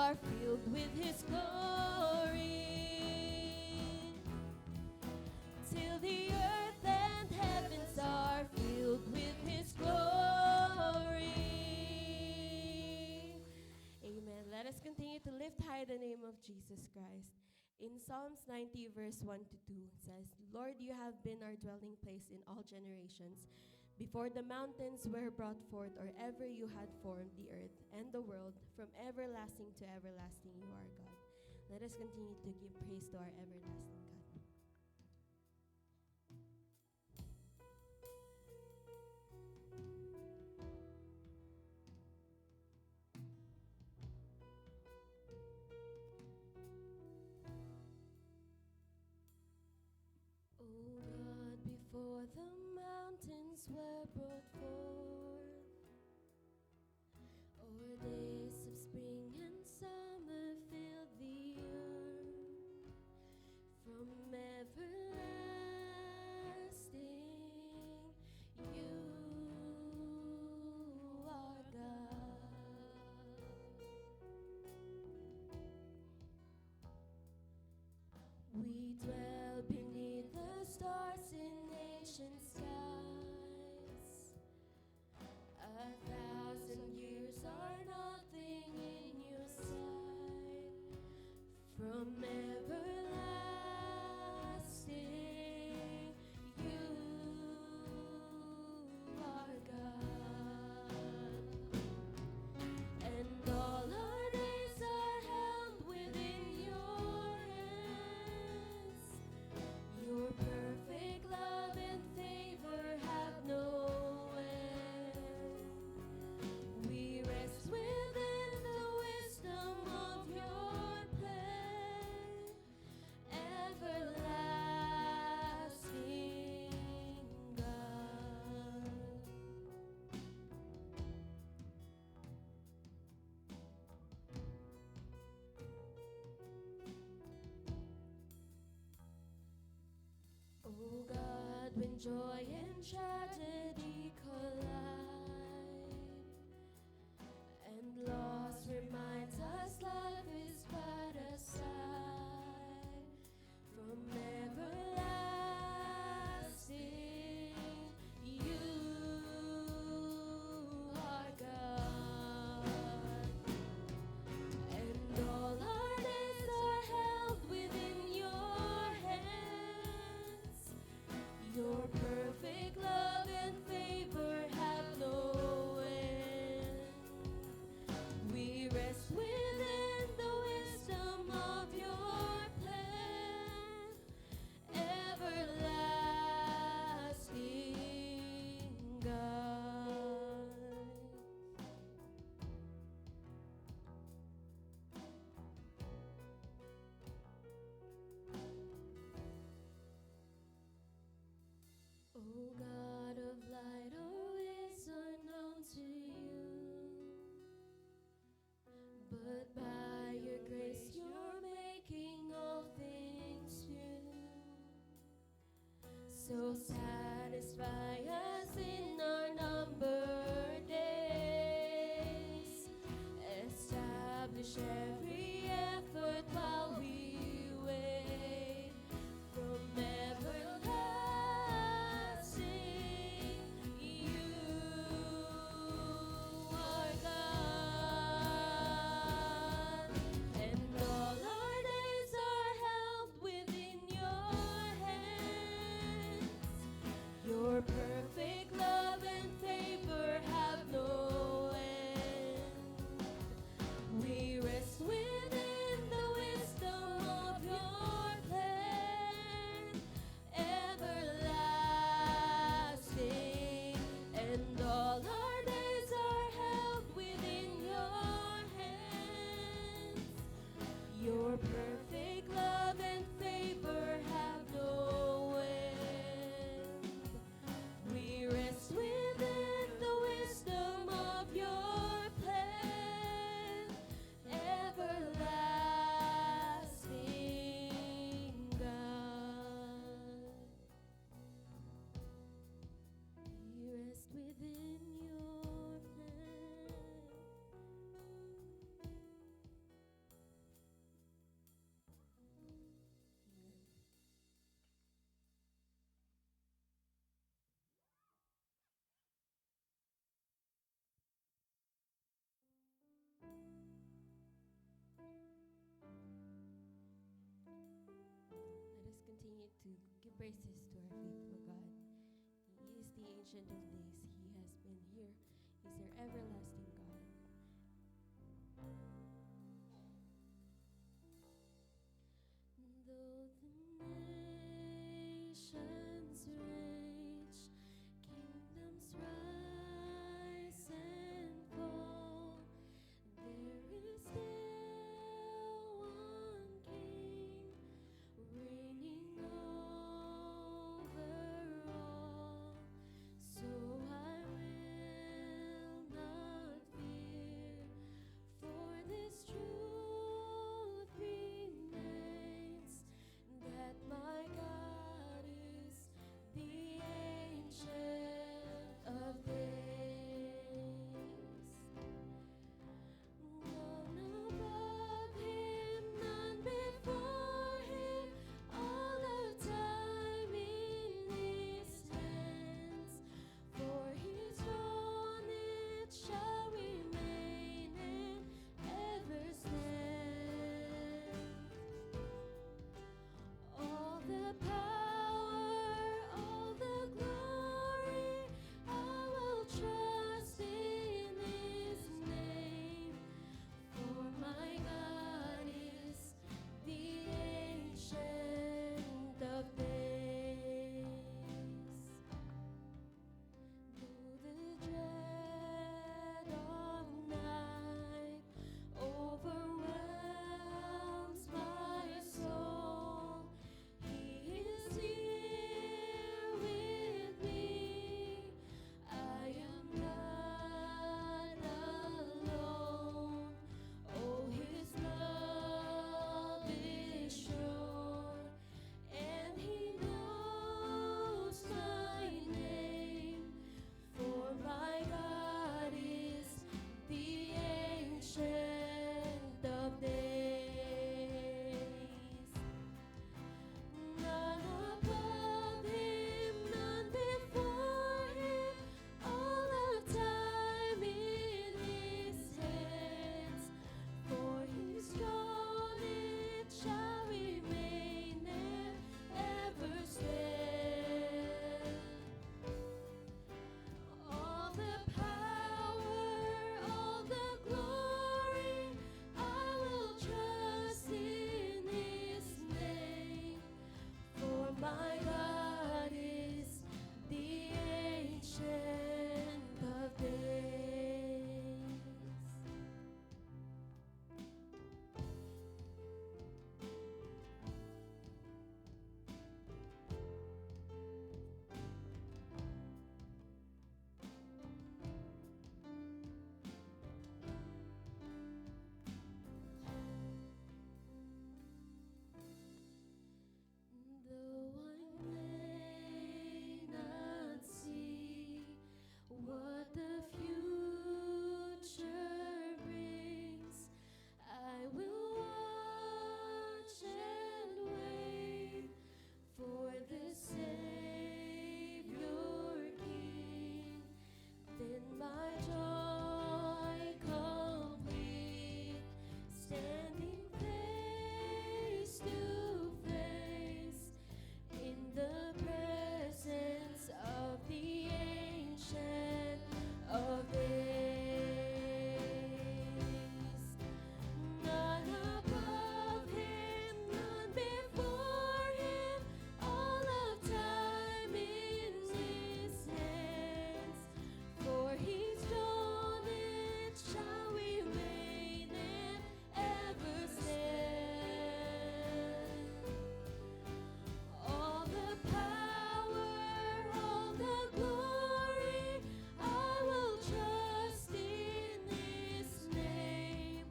are filled with His glory. Till the earth and heavens are filled with His glory. Amen. Let us continue to lift high the name of Jesus Christ. In Psalms 90, verse 1 to 2, it says, Lord, you have been our dwelling place in all generations. Before the mountains were brought forth, or ever you had formed the earth and the world, from everlasting to everlasting you are God. Let us continue to give praise to our everlasting God. O God, before the mountains were brought forth, or days of spring and summer filled the earth, from everlasting you are God. We dwell beneath the stars in ancient skies. 1,000 years are nothing in your sight. From everlasting, you are God. And all our days are held within your hands. Your perfect love and favor have no end. We rest within the wisdom of your plan, everlasting God. Oh God, when joy and tragedy collide, and loss reminds us life is but a sigh, from everlasting you are God. And all our days are held within your hands. Your perfect love and favor have no end. We rest within the wisdom of your plan, everlasting God. O God of light, our ways are known to you, but by your grace you're making all things new. So satisfy us in our numbered days, establish every effort while we wait. From everlasting, you are God. praises to our faithful God. He is the Ancient of Days. He has been here. He's our everlasting God. Though the nations rage, kingdoms rise and fall, there is still one King reigning over all. So I will not fear, for this truth remains, that my God is the Ancient of Days. None above him, none before him, all of time in his hands. For his throne it shall remain and ever stand. All the power, all the glory, I will trust in his name. For my God is the Ancient of Days. Though the dread of night overwhelms my soul, he is here with me. I am not alone. Oh, his love is sure, and he knows my name. For my God is the Ancient of Days. None above him, none before him, all of time in his hands. For his throne it shall remain and ever stand. All the power, all the glory, I will trust in his name. For my God is the Ancient of Days. Though I may not see what the future brings, I will watch and wait for the Savior King. Then my joy complete, standing face to face in the presence of the Ancient of Days. None above him, none before him, all of time in his hands. For his throne it shall remain and ever stand. All the power, all the glory, I will trust in his name.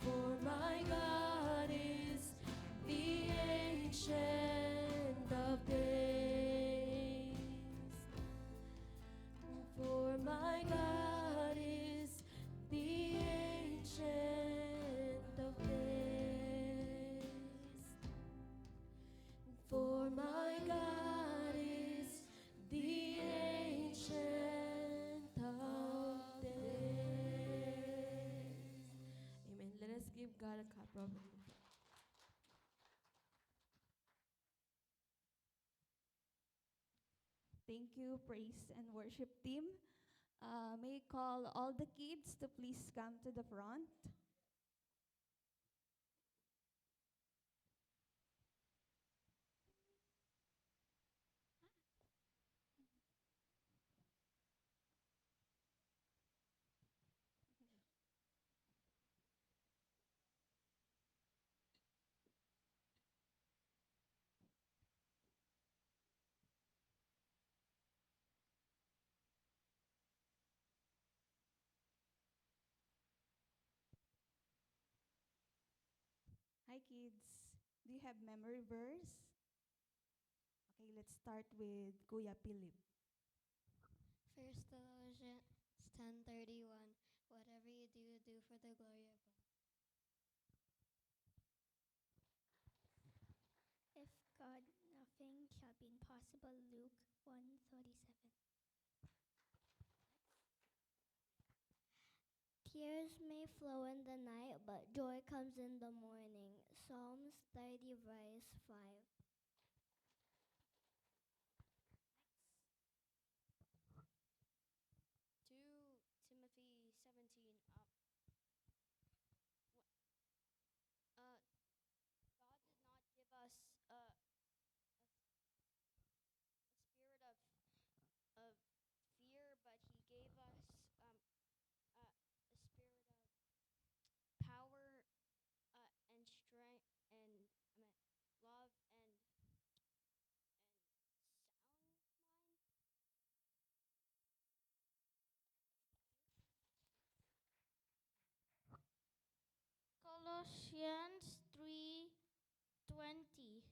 For my God is the Ancient of Days. For my God is the Ancient of Days. For my God is the Ancient of Days. Amen. Let us give God a clap of Thank you, praise and worship team. May I call all the kids to please come to the front. Hi, kids. Do you have memory verse? Okay, let's start with Kuya Philip. First Colossians 10:31. Whatever you do, do for the glory of God. If God, nothing shall be impossible. Luke 1:37. Tears may flow in the night, but joy comes in the morning. Psalms 30 verse 5. 2 Timothy 17. Uh, God did not give us a spirit of fear, but He gave us a spirit of power and strength and love and sound mind. Colossians 3:20.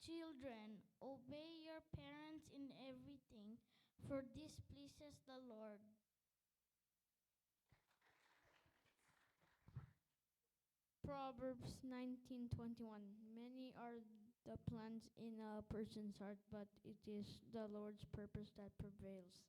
Children, obey your parents in everything, for this pleases the Lord. Proverbs 19:21. Many are the plans in a person's heart, but it is the Lord's purpose that prevails.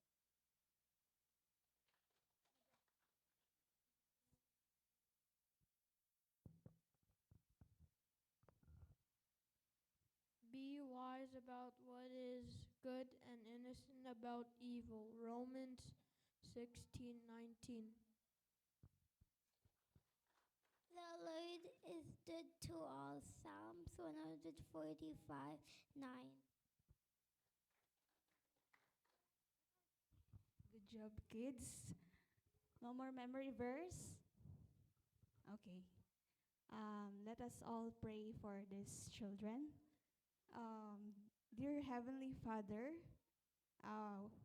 Be wise about what is good and innocent about evil. Romans 16:19. The Lord is good to all. Psalms 145 9. Good job, kids. No more memory verse? Okay. Let us all pray for these children. Dear Heavenly Father,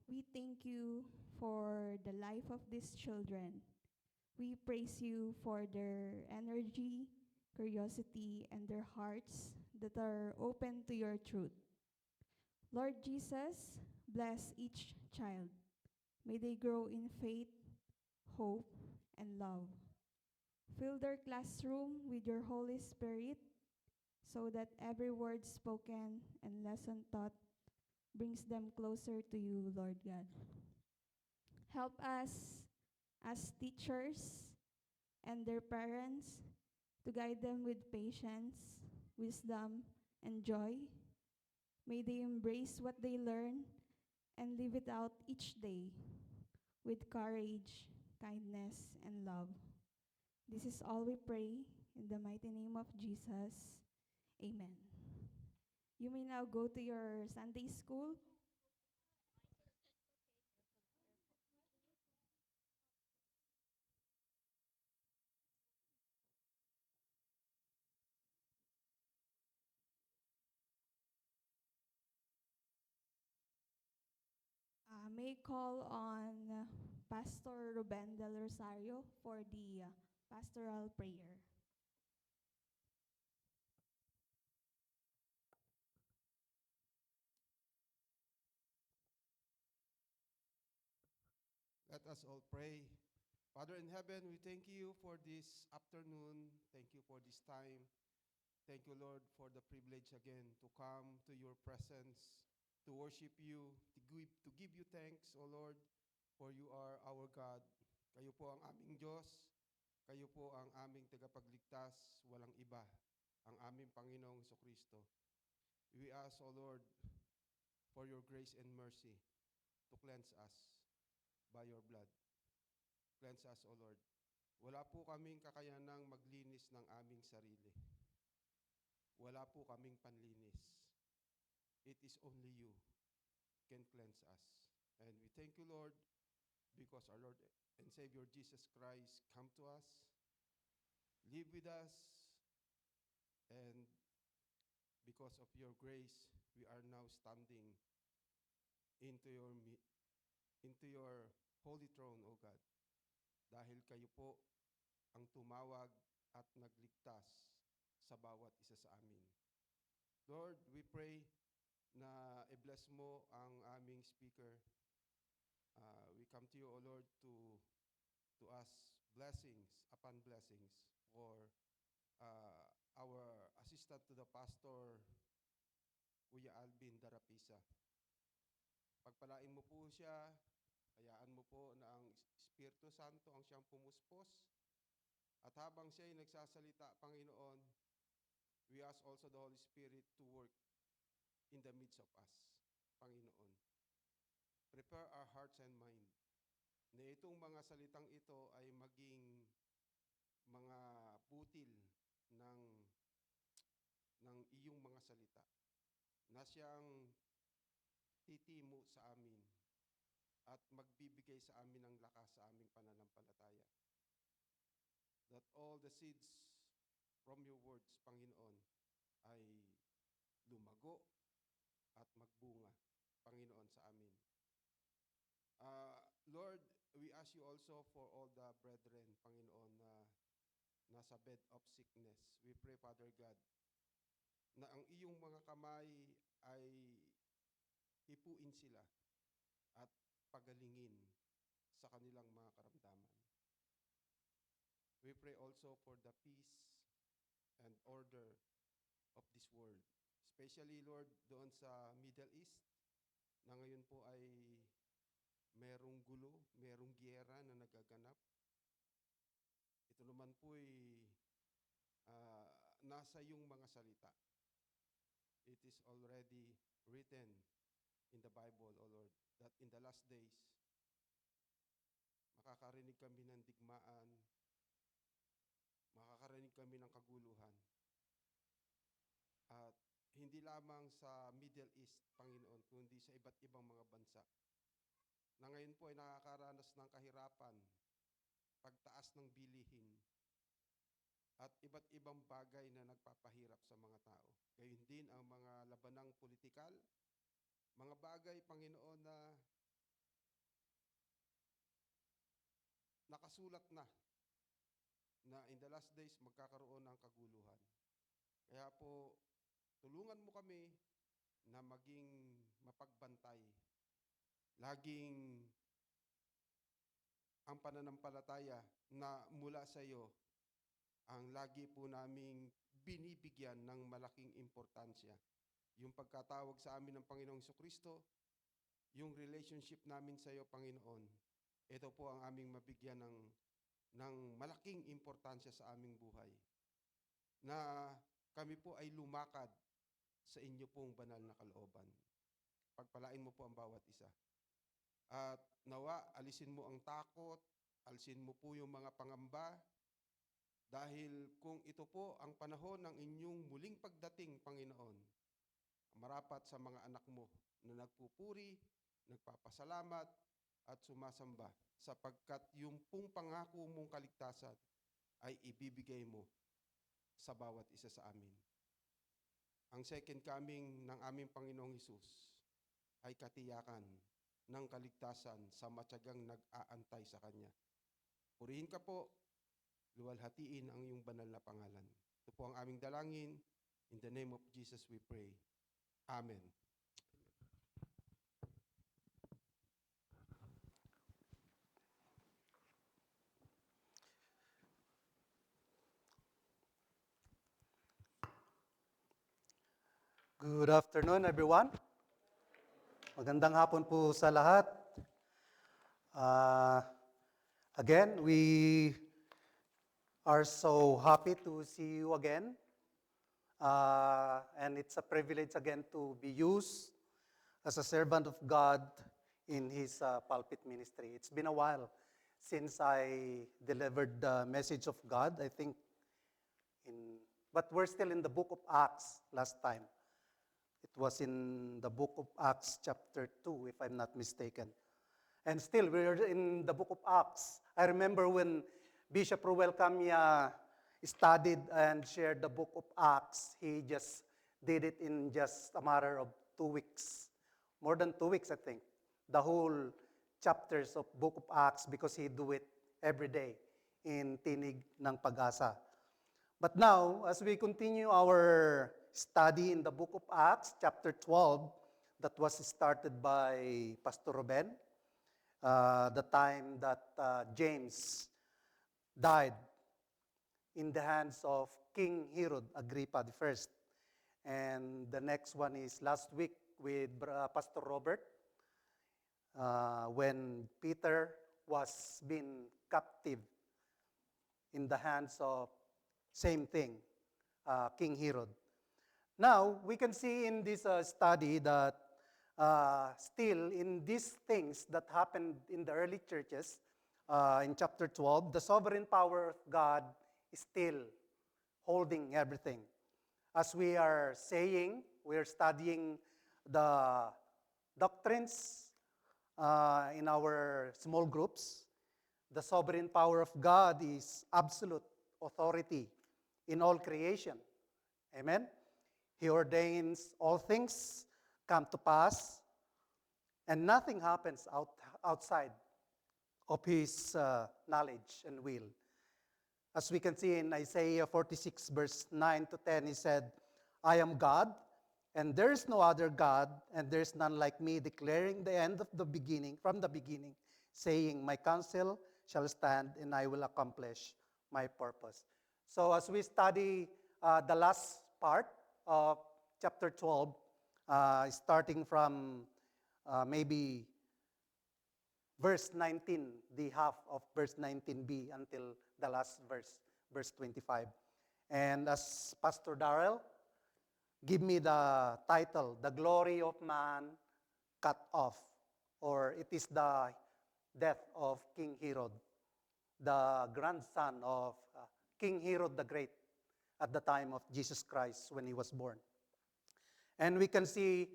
we thank you for the life of these children. We praise you for their energy, curiosity, and their hearts that are open to your truth. Lord Jesus, bless each child. May they grow in faith, hope, and love. Fill their classroom with your Holy Spirit so that every word spoken and lesson taught brings them closer to you, Lord God. Help us as teachers and their parents to guide them with patience, wisdom, and joy. May they embrace what they learn and live it out each day with courage, kindness, and love. This is all we pray in the mighty name of Jesus. Amen. You may now go to your Sunday school. May call on Pastor Ruben Del Rosario for the pastoral prayer. Let us all pray. Father in heaven, we thank you for this afternoon. Thank you for this time. Thank you, Lord, for the privilege again to come to your presence, to worship you, to give you thanks, O Lord, for you are our God. Kayo po ang aming Diyos. Kayo po ang aming tagapagligtas. Walang iba. Ang aming Panginoong Kristo. We ask, O Lord, for your grace and mercy to cleanse us by your blood. Cleanse us, O Lord. Wala po kaming kakayanang maglinis ng aming sarili. Wala po kaming panlinis. It is only you can cleanse us. And we thank you, Lord, because our Lord and Savior Jesus Christ come to us, live with us, and because of your grace, we are now standing into your holy throne, O God. Dahil kayo po ang tumawag at nagligtas sa bawat isa sa amin. Lord, we pray na i-bless mo ang aming speaker. We come to you, O Lord, to ask blessings upon blessings for our assistant to the pastor, Kuya Alvin Darapisa. Pagpalain mo po siya, hayaan mo po na ang Espiritu Santo ang siyang pumuspos. At habang siya ay nagsasalita, Panginoon, we ask also the Holy Spirit to work in the midst of us, Panginoon. Prepare our hearts and mind na itong mga salitang ito ay maging mga butil ng iyong mga salita na siyang titimo sa amin at magbibigay sa amin ng lakas sa aming pananampalataya. That all the seeds from your words, Panginoon, ay lumago at magbunga, Panginoon, sa amin. Lord, we ask you also for all the brethren, Panginoon, na nasa bed of sickness. We pray, Father God, na ang iyong mga kamay ay hipuin sila at pagalingin sa kanilang mga karamdaman. We pray also for the peace and order of this world. Especially, Lord, doon sa Middle East, na ngayon po ay merong gulo, merong giyera na nagaganap. Ito naman po ay nasa iyong mga salita. It is already written in the Bible, O Lord, that in the last days, makakarinig kami ng digmaan, makakarinig kami ng kaguluhan. At hindi lamang sa Middle East, Panginoon, kundi sa iba't ibang mga bansa, na ngayon po ay nakakaranas ng kahirapan, pagtaas ng bilihin, at iba't ibang bagay na nagpapahirap sa mga tao. Gayon din ang mga labanang politikal, mga bagay, Panginoon, na nakasulat na in the last days magkakaroon ng kaguluhan. Kaya po, tulungan mo kami na maging mapagbantay. Laging ang pananampalataya na mula sa iyo ang lagi po naming binibigyan ng malaking importansya. Yung pagkatawag sa amin ng Panginoong Jesucristo, yung relationship namin sa iyo, Panginoon, ito po ang aming mabigyan ng malaking importansya sa aming buhay. Na kami po ay lumakad sa inyo pong banal na kalooban. Pagpalain mo po ang bawat isa. At nawa, alisin mo ang takot, alisin mo po yung mga pangamba, dahil kung ito po ang panahon ng inyong muling pagdating, Panginoon, marapat sa mga anak mo na nagpupuri, nagpapasalamat, at sumasamba, sapagkat yung pong pangako mong kaligtasan ay ibibigay mo sa bawat isa sa amin. Ang second coming ng aming Panginoong Hesus ay katiyakan ng kaligtasan sa matyagang nag-aantay sa Kanya. Purihin ka po, luwalhatiin ang iyong banal na pangalan. Ito po ang aming dalangin. In the name of Jesus we pray. Amen. Good afternoon, everyone. Magandang hapon po sa lahat. Again, we are so happy to see you again. And it's a privilege again to be used as a servant of God in his pulpit ministry. It's been a while since I delivered the message of God, I think, but we're still in the book of Acts last time. It was in the book of Acts chapter 2, if I'm not mistaken. And still, we're in the book of Acts. I remember when Bishop Ruel Camia studied and shared the book of Acts, he just did it in just a matter of 2 weeks. More than 2 weeks, I think. The whole chapters of book of Acts because he do it every day in Tinig ng Pag-asa. But now, as we continue our study in the book of Acts, chapter 12, that was started by Pastor Ruben, the time that James died in the hands of King Herod Agrippa I. And the next one is last week with Pastor Robert, when Peter was being captive in the hands of same thing, King Herod. Now, we can see in this study that still in these things that happened in the early churches, in chapter 12, the sovereign power of God is still holding everything. As we are saying, we are studying the doctrines in our small groups. The sovereign power of God is absolute authority in all creation. Amen? He ordains all things come to pass, and nothing happens outside of His knowledge and will. As we can see in Isaiah 46, verse 9 to 10, he said, I am God, and there is no other God, and there is none like me, declaring the end of the beginning, from the beginning, saying, my counsel shall stand, and I will accomplish my purpose. So as we study the last part of chapter 12, starting from maybe verse 19, the half of verse 19b until the last verse, verse 25. And as Pastor Darrell give me the title, The Glory of Man Cut Off, or it is the death of King Herod, the grandson of King Herod the Great at the time of Jesus Christ when he was born. And we can see,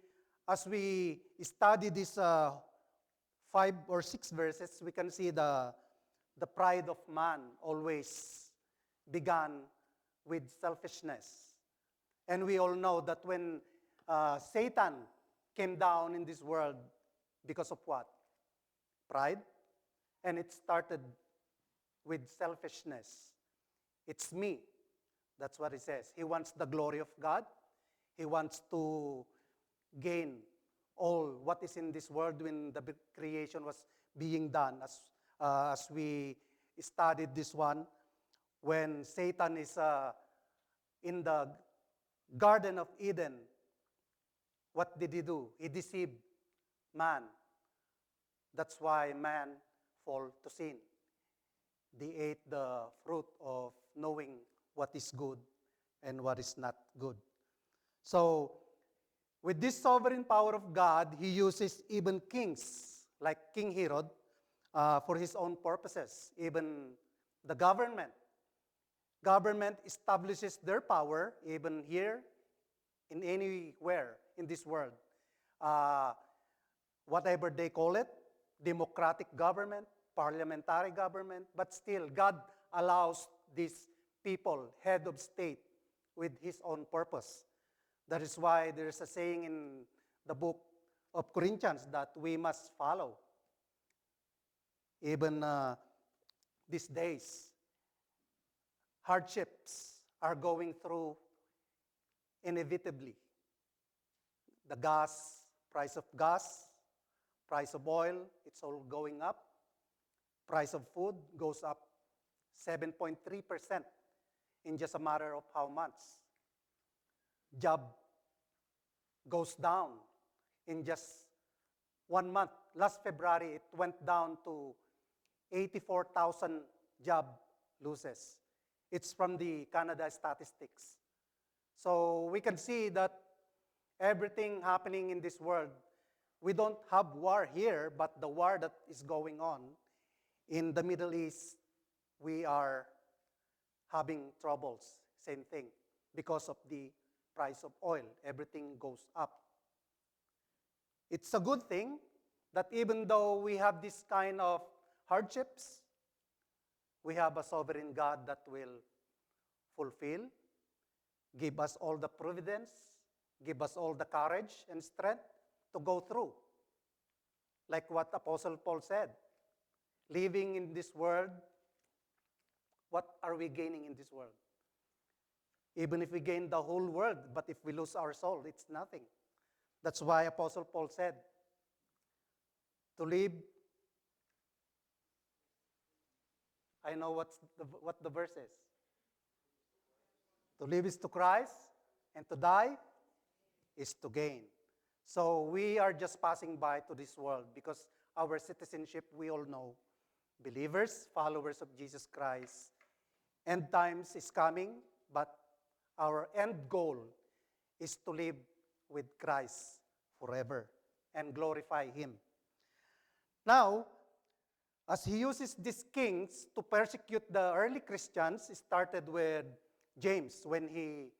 as we study these 5 or 6 verses, we can see the pride of man always began with selfishness. And we all know that when Satan came down in this world, because of what? Pride. And it started with selfishness. It's me. That's what he says. He wants the glory of God. He wants to gain all what is in this world when the creation was being done. As we studied this one, when Satan is in the Garden of Eden, what did he do? He deceived man. That's why man fall to sin. They ate the fruit of knowing what is good and what is not good. So, with this sovereign power of God, he uses even kings like King Herod for his own purposes. Even the government. Government establishes their power even here, in anywhere in this world. Whatever they call it, democratic government, parliamentary government, but still God allows these people, head of state, with his own purpose. That is why there is a saying in the book of Corinthians that we must follow. Even these days, hardships are going through inevitably. The price of gas, price of oil, it's all going up. Price of food goes up 7.3% in just a matter of how months. Job goes down in just 1 month. Last February, it went down to 84,000 job losses. It's from the Canada statistics. So we can see that everything happening in this world we don't have war here, but the war that is going on in the Middle East, we are having troubles. Same thing. Because of the price of oil, everything goes up. It's a good thing that even though we have this kind of hardships, we have a sovereign God that will fulfill, give us all the providence, give us all the courage and strength to go through. Like what Apostle Paul said, living in this world, what are we gaining in this world? Even if we gain the whole world, but if we lose our soul, it's nothing. That's why Apostle Paul said, to live, I know what the verse is. To live is to Christ, and to die is to gain. So we are just passing by to this world because our citizenship, we all know, believers, followers of Jesus Christ, end times is coming, but our end goal is to live with Christ forever and glorify Him. Now, as he uses these kings to persecute the early Christians, it started with James when he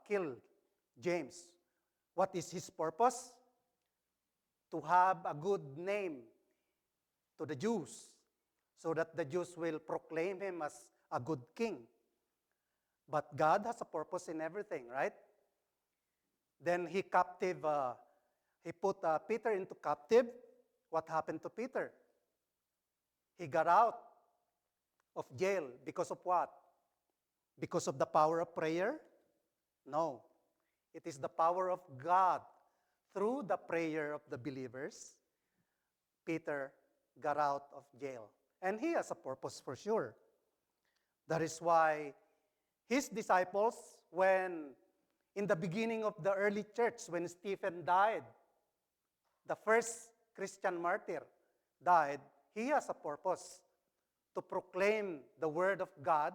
killed James. What is his purpose? To have a good name to the Jews so that the Jews will proclaim him as a good king. But God has a purpose in everything, right? Then he put Peter into captive. What happened to Peter? He got out of jail because of what? Because of the power of prayer? No. It is the power of God. Through the prayer of the believers, Peter got out of jail. And he has a purpose for sure. That is why his disciples, when in the beginning of the early church, when Stephen died, the first Christian martyr died, he has a purpose to proclaim the word of God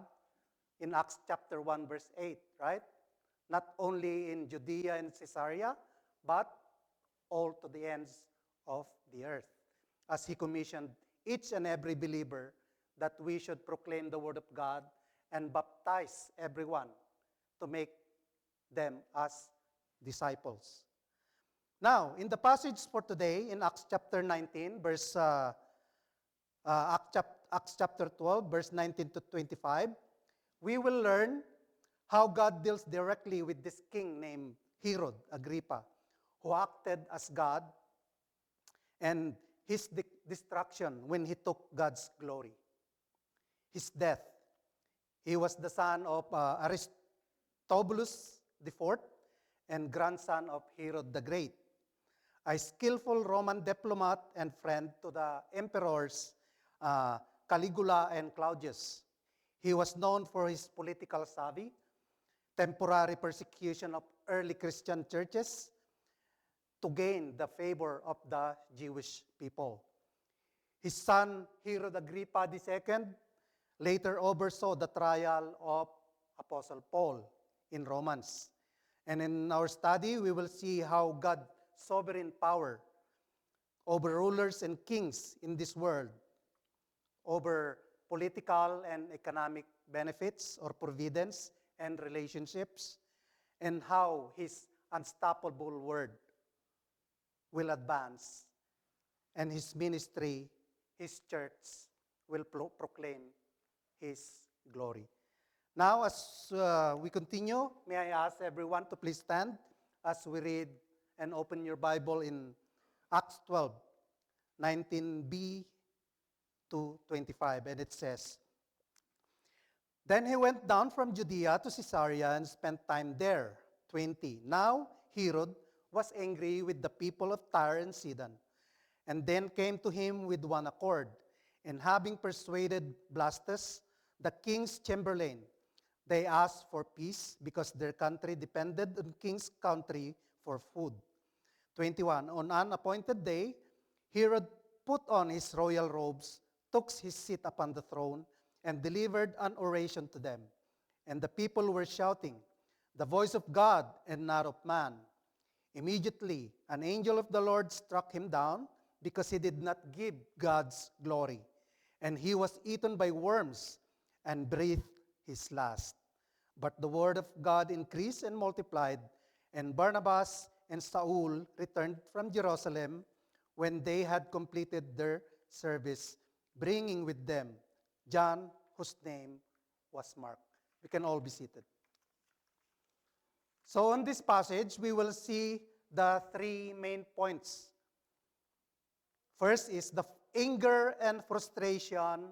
in Acts chapter 1, verse 8, right? Not only in Judea and Caesarea, but all to the ends of the earth. As he commissioned each and every believer that we should proclaim the word of God and baptize everyone to make them as disciples. Now, in the passage for today, in Acts chapter 19, Acts chapter 12, verse 19 to 25, we will learn how God deals directly with this king named Herod Agrippa, who acted as God, and his destruction when he took God's glory. His death. He was the son of Aristobulus IV and grandson of Herod the Great, a skillful Roman diplomat and friend to the emperors Caligula and Claudius. He was known for his political savvy, temporary persecution of early Christian churches to gain the favor of the Jewish people. His son, Herod Agrippa II, later oversaw the trial of Apostle Paul in Romans. And in our study, we will see how God's sovereign power over rulers and kings in this world, over political and economic benefits or providence and relationships, and how his unstoppable word will advance, and his ministry, his church, will proclaim his glory. Now, as we continue, may I ask everyone to please stand as we read and open your Bible in Acts 12, 19b to 25, and it says, Then he went down from Judea to Caesarea and spent time there, 20. Now Herod was angry with the people of Tyre and Sidon, and then came to him with one accord. And having persuaded Blastus, the king's chamberlain, they asked for peace because their country depended on king's country for food. 21. On an appointed day, Herod put on his royal robes, took his seat upon the throne, and delivered an oration to them. And the people were shouting, "The voice of God and not of man." Immediately, an angel of the Lord struck him down because he did not give God's glory. And he was eaten by worms and breathed his last. But the word of God increased and multiplied, and Barnabas and Saul returned from Jerusalem when they had completed their service, bringing with them John, whose name was Mark. We can all be seated. So on this passage, we will see the three main points. First is the anger and frustration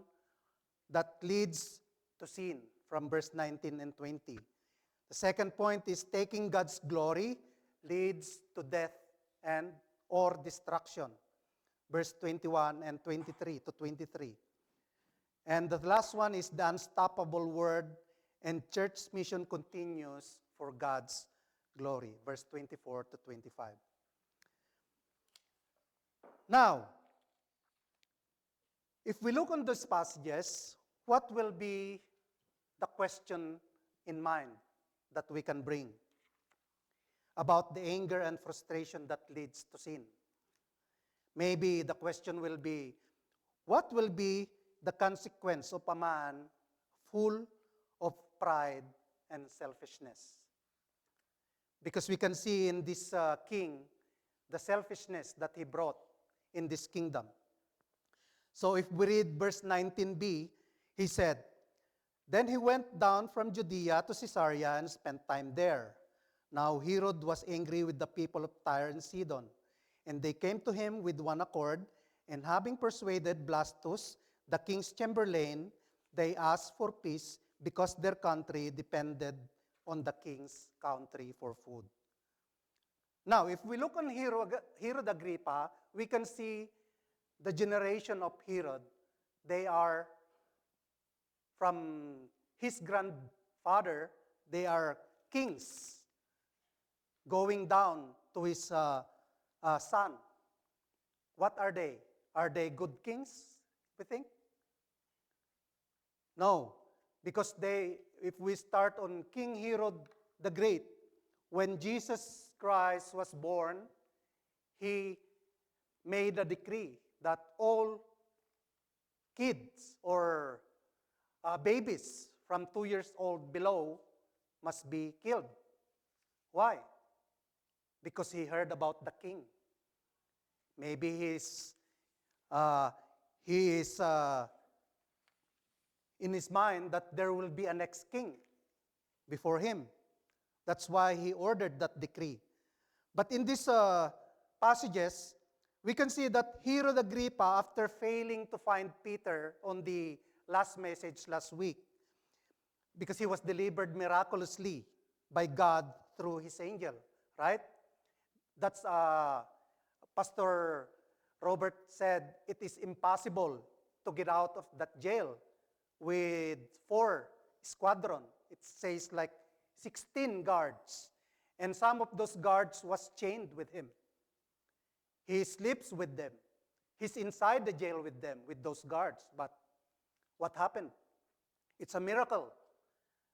that leads to sin from verse 19 and 20. The second point is taking God's glory leads to death and or destruction. Verse 21 and 23 to 23. And the last one is the unstoppable word, and church mission continues for God's glory. Verse 24 to 25. Now, if we look on these passages, what will be the question in mind that we can bring about the anger and frustration that leads to sin? Maybe the question will be, what will be the consequence of a man full of pride and selfishness? Because we can see in this king the selfishness that he brought in this kingdom. So if we read verse 19b, he said, "Then he went down from Judea to Caesarea and spent time there. Now Herod was angry with the people of Tyre and Sidon, and they came to him with one accord, and having persuaded Blastus, the king's chamberlain, they asked for peace because their country depended on the king's country for food." Now, if we look on Herod Agrippa, we can see the generation of Herod. They are from his grandfather, they are kings, going down to his son. What are they? Are they good kings, we think? No, because if we start on King Herod the Great, when Jesus Christ was born, he made a decree that all kids or babies from 2 years old below must be killed. Why? Because he heard about the king. Maybe he is in his mind that there will be a next king before him. That's why he ordered that decree. But in these passages, we can see that Herod Agrippa, after failing to find Peter on the last message last week, because he was delivered miraculously by God through his angel, right? That's Pastor Robert said, it is impossible to get out of that jail with 4 squadron. It says like 16 guards. And some of those guards was chained with him. He sleeps with them. He's inside the jail with them, with those guards. But what happened? It's a miracle.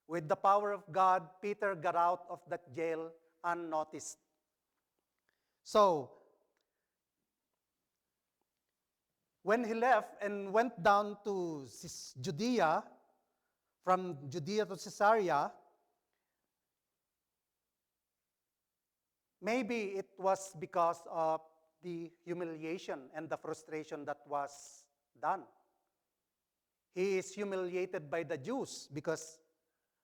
With the power of God, Peter got out of that jail unnoticed. So, when he left and went down to Judea, from Judea to Caesarea, maybe it was because of the humiliation and the frustration that was done. He is humiliated by the Jews because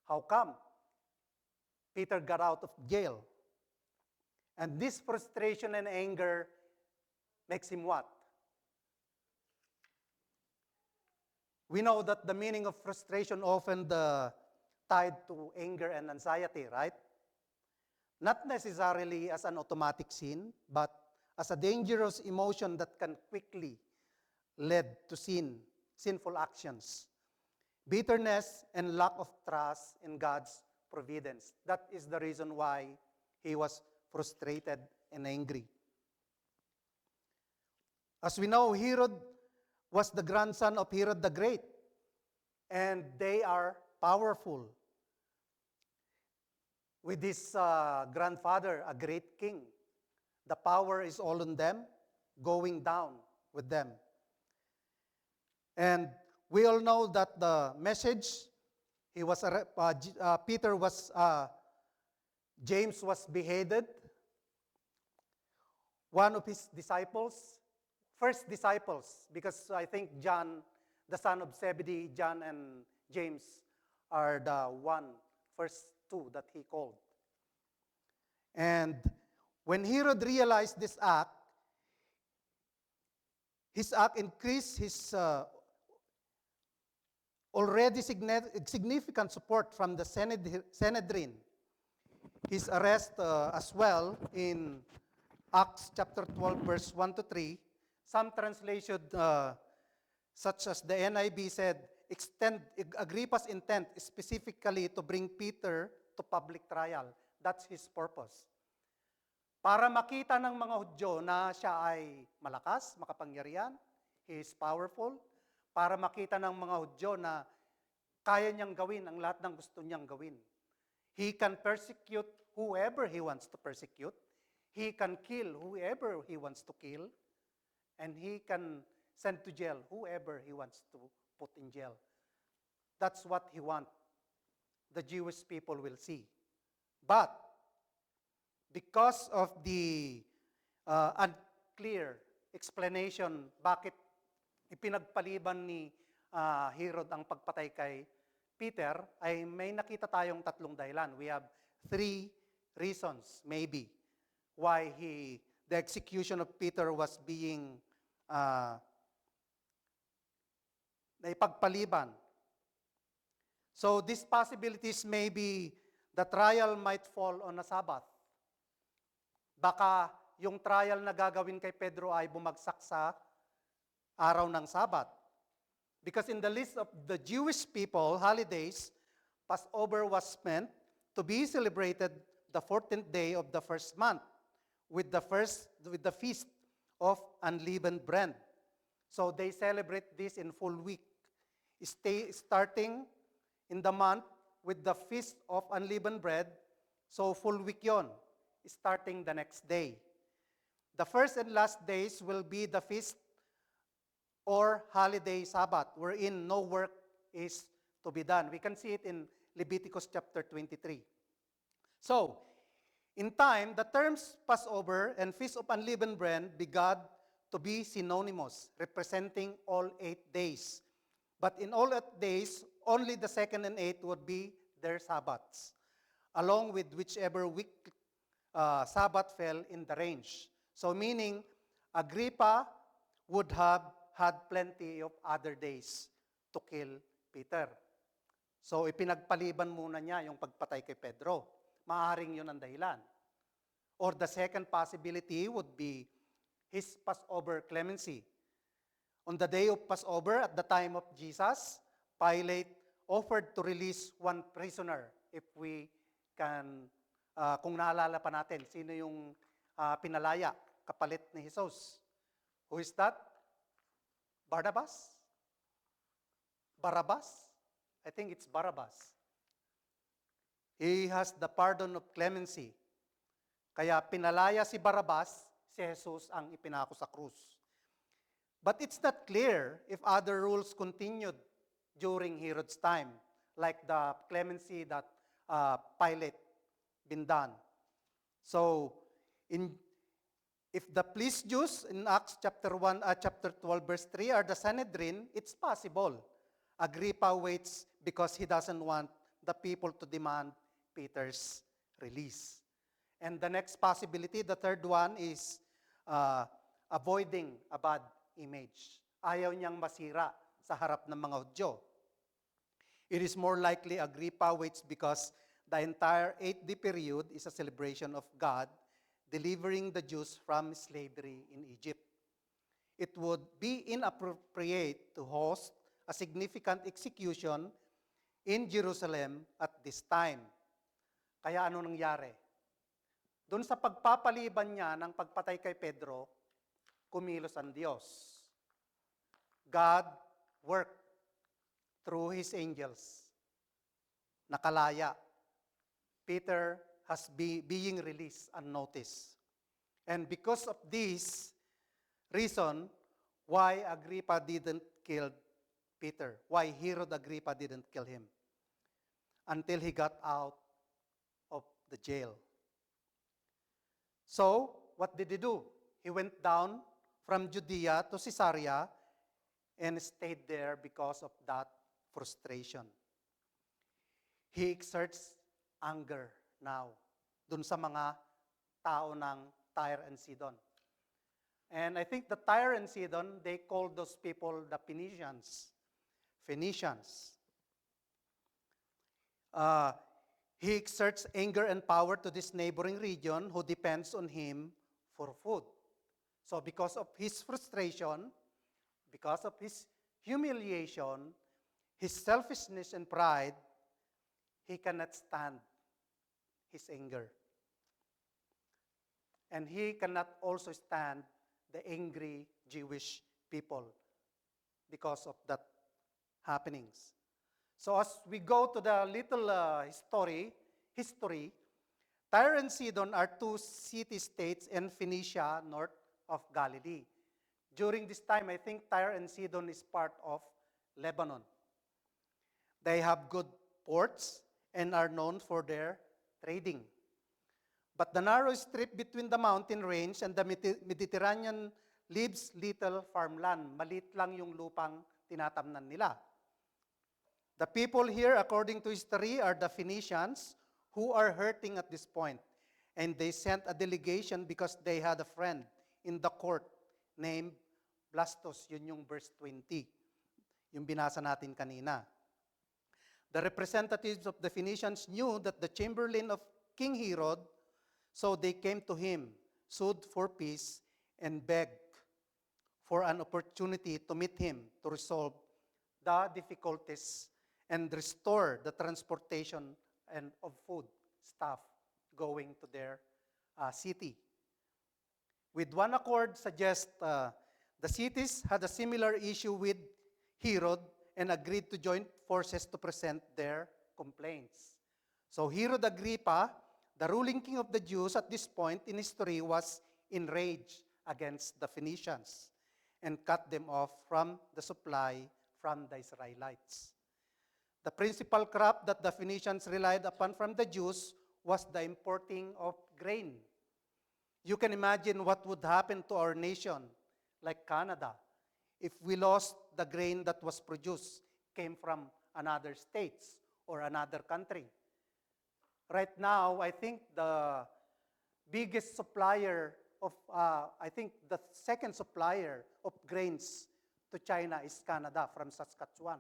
how come? Peter got out of jail. And this frustration and anger makes him what? We know that the meaning of frustration often tied to anger and anxiety, right? Not necessarily as an automatic sin, but as a dangerous emotion that can quickly lead to sinful actions, bitterness, and lack of trust in God's providence. That is the reason why he was frustrated and angry. As we know, Herod was the grandson of Herod the Great, and they are powerful. With his grandfather, a great king, The power is all on them, going down with them. And we all know that the message, James was beheaded. One of his disciples, first disciples, because I think John, the son of Zebedee, John and James are the first two that he called. And when Herod realized this act, his act increased his already significant support from the Sanhedrin. His arrest as well in Acts chapter 12, verse 1 to 3. Some translation, such as the NIV said, Agrippa's intent is specifically to bring Peter to public trial. That's his purpose. Para makita ng mga Hudyo na siya ay malakas, makapangyarihan, he is powerful. Para makita ng mga Hudyo na kaya niyang gawin ang lahat ng gusto niyang gawin. He can persecute whoever he wants to persecute. He can kill whoever he wants to kill. And he can send to jail whoever he wants to put in jail. That's what he wants. The Jewish people will see. But because of the unclear explanation bakit ipinagpaliban ni Herod ang pagpatay kay Peter, ay may nakita tayong tatlong dahilan. We have 3 reasons, maybe, why the execution of Peter was being naipagpaliban. So these possibilities may be the trial might fall on a Sabbath. Baka yung trial na gagawin kay Pedro ay bumagsak sa araw ng Sabbath. Because in the list of the Jewish people, holidays, Passover was meant to be celebrated the 14th day of the first month with the feast of unleavened bread. So they celebrate this in full week. Starting in the month with the feast of unleavened bread, so full week yon, starting the next day. The first and last days will be the feast or holiday Sabbath, wherein no work is to be done. We can see it in Leviticus chapter 23. So, in time, the terms Passover and Feast of Unleavened Bread began to be synonymous, representing all 8 days. But in all 8 days, only the second and eighth would be their Sabbaths, along with whichever week Sabbath fell in the range. So meaning, Agrippa would have had plenty of other days to kill Peter. So ipinagpaliban muna niya yung pagpatay kay Pedro. Maaring yun ang dahilan. Or the second possibility would be his Passover clemency. On the day of Passover, at the time of Jesus, Pilate offered to release one prisoner. If we can, kung naalala pa natin, sino yung pinalaya, kapalit ni Jesus. Who is that? Barnabas? Barabbas? I think it's Barabbas. He has the pardon of clemency. Kaya pinalaya si Barabbas, si Jesus ang ipinako sa krus. But it's not clear if other rules continued during Herod's time, like the clemency that Pilate been done. So, if the pleased Jews in Acts chapter 12, verse 3 are the Sanhedrin, it's possible. Agrippa waits because he doesn't want the people to demand Peter's release. And the next possibility, the third one, is avoiding a bad image. Ayaw niyang masira sa harap ng mga Hudyo. It is more likely Agrippa waits because the entire 8-day period is a celebration of God delivering the Jews from slavery in Egypt. It would be inappropriate to host a significant execution in Jerusalem at this time. Kaya ano nangyari? Doon sa pagpapaliban niya ng pagpatay kay Pedro, kumilos ang Diyos. God worked through His angels. Nakalaya. Peter has being released unnoticed. And because of this reason, why Agrippa didn't kill Peter, why Herod Agrippa didn't kill him until he got out of the jail. So, what did he do? He went down from Judea to Caesarea and stayed there because of that frustration. He exerts anger now dun sa mga tao ng Tyre and Sidon. And I think the Tyre and Sidon, they called those people the Phoenicians. He exerts anger and power to this neighboring region who depends on him for food. So because of his frustration, because of his humiliation, his selfishness and pride, he cannot stand his anger. And he cannot also stand the angry Jewish people because of that happenings. So as we go to the little history, Tyre and Sidon are two city-states in Phoenicia, north of Galilee. During this time, I think Tyre and Sidon is part of Lebanon. They have good ports and are known for their trading. But the narrow strip between the mountain range and the Mediterranean leaves little farmland. Maliit lang yung lupang tinatamnan nila. The people here, according to history, are the Phoenicians who are hurting at this point. And they sent a delegation because they had a friend in the court named Blastus. Yun yung verse 20, yung binasa natin kanina. The representatives of the Phoenicians knew that the chamberlain of King Herod, so they came to him, sued for peace, and begged for an opportunity to meet him to resolve the difficulties and restore the transportation and of food stuff going to their city. With one accord, suggest the cities had a similar issue with Herod and agreed to join forces to present their complaints. So Herod Agrippa, the ruling king of the Jews at this point in history, was enraged against the Phoenicians and cut them off from the supply from the Israelites. The principal crop that the Phoenicians relied upon from the Jews was the importing of grain. You can imagine what would happen to our nation, like Canada, if we lost the grain that was produced, came from another states or another country. Right now, I think the biggest supplier of, I think the second supplier of grains to China is Canada from Saskatchewan.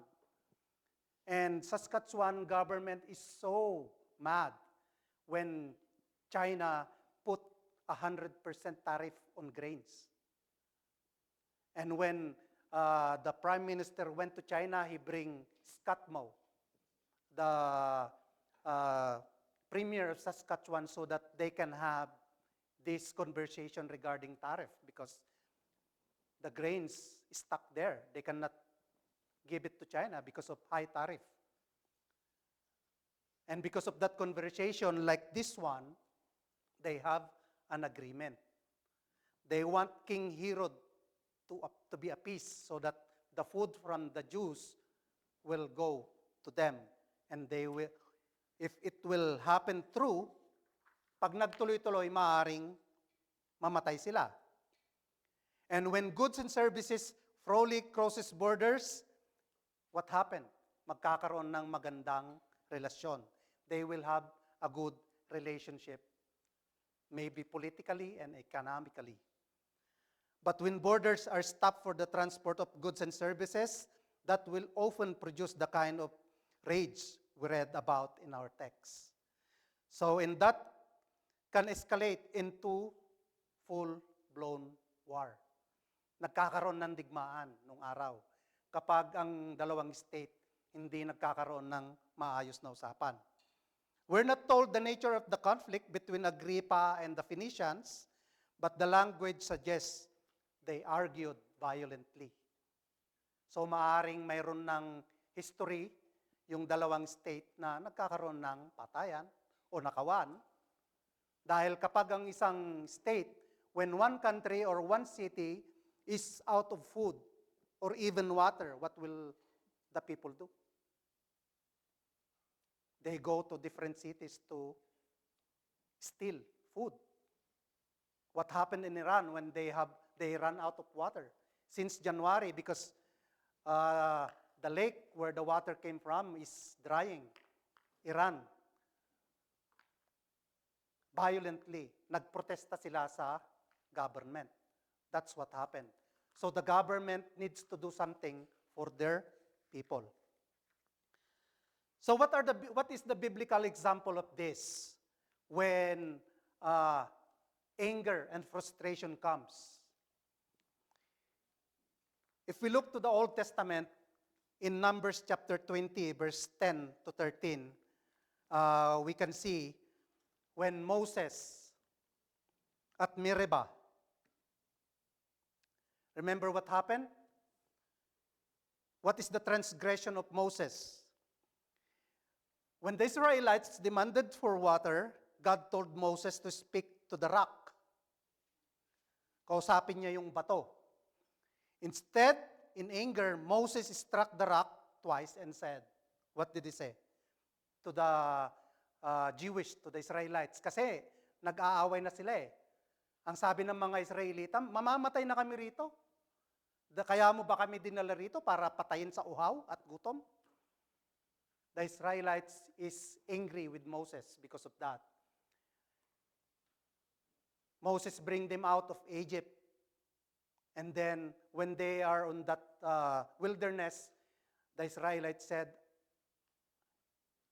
And Saskatchewan government is so mad when China put 100% tariff on grains. And when the Prime Minister went to China, he bring Scott Moe, the Premier of Saskatchewan, so that they can have this conversation regarding tariff because the grains stuck there. They cannot give it to China because of high tariff. And because of that conversation, like this one, they have an agreement. They want King Herod to be appeased so that the food from the Jews will go to them. And they will, if it will happen true, pag nagtuloy-tuloy, maaring mamatay sila. And when goods and services freely crosses borders, what happened? Magkakaroon ng magandang relasyon. They will have a good relationship, maybe politically and economically. But when borders are stopped for the transport of goods and services, that will often produce the kind of rage we read about in our text. So, and that can escalate into full-blown war. Nagkakaroon ng digmaan nung araw kapag ang dalawang state hindi nagkakaroon ng maayos na usapan. We're not told the nature of the conflict between Agrippa and the Phoenicians, but the language suggests they argued violently. So maaring mayroon ng history yung dalawang state na nagkakaroon ng patayan o nakawan dahil kapag ang isang state when one country or one city is out of food or even water, what will the people do? They go to different cities to steal food. What happened in Iran when they run out of water? Since January, because the lake where the water came from is drying. Iran, violently, nagprotesta sila sa government. That's what happened. So the government needs to do something for their people. So what is the biblical example of this when anger and frustration comes? If we look to the Old Testament, in Numbers chapter 20, verse 10 to 13, we can see when Moses at Meribah, remember what happened? What is the transgression of Moses? When the Israelites demanded for water, God told Moses to speak to the rock. Kausapin niya yung bato. Instead, in anger, Moses struck the rock twice and said, what did he say? To the to the Israelites. Kasi nag-aaway na sila eh. Ang sabi ng mga Israelita, mamamatay na kami rito. Kaya mo ba kami dinala rito para patayin sa uhaw at gutom? The Israelites is angry with Moses because of that. Moses bring them out of Egypt. And then when they are on that wilderness, the Israelites said,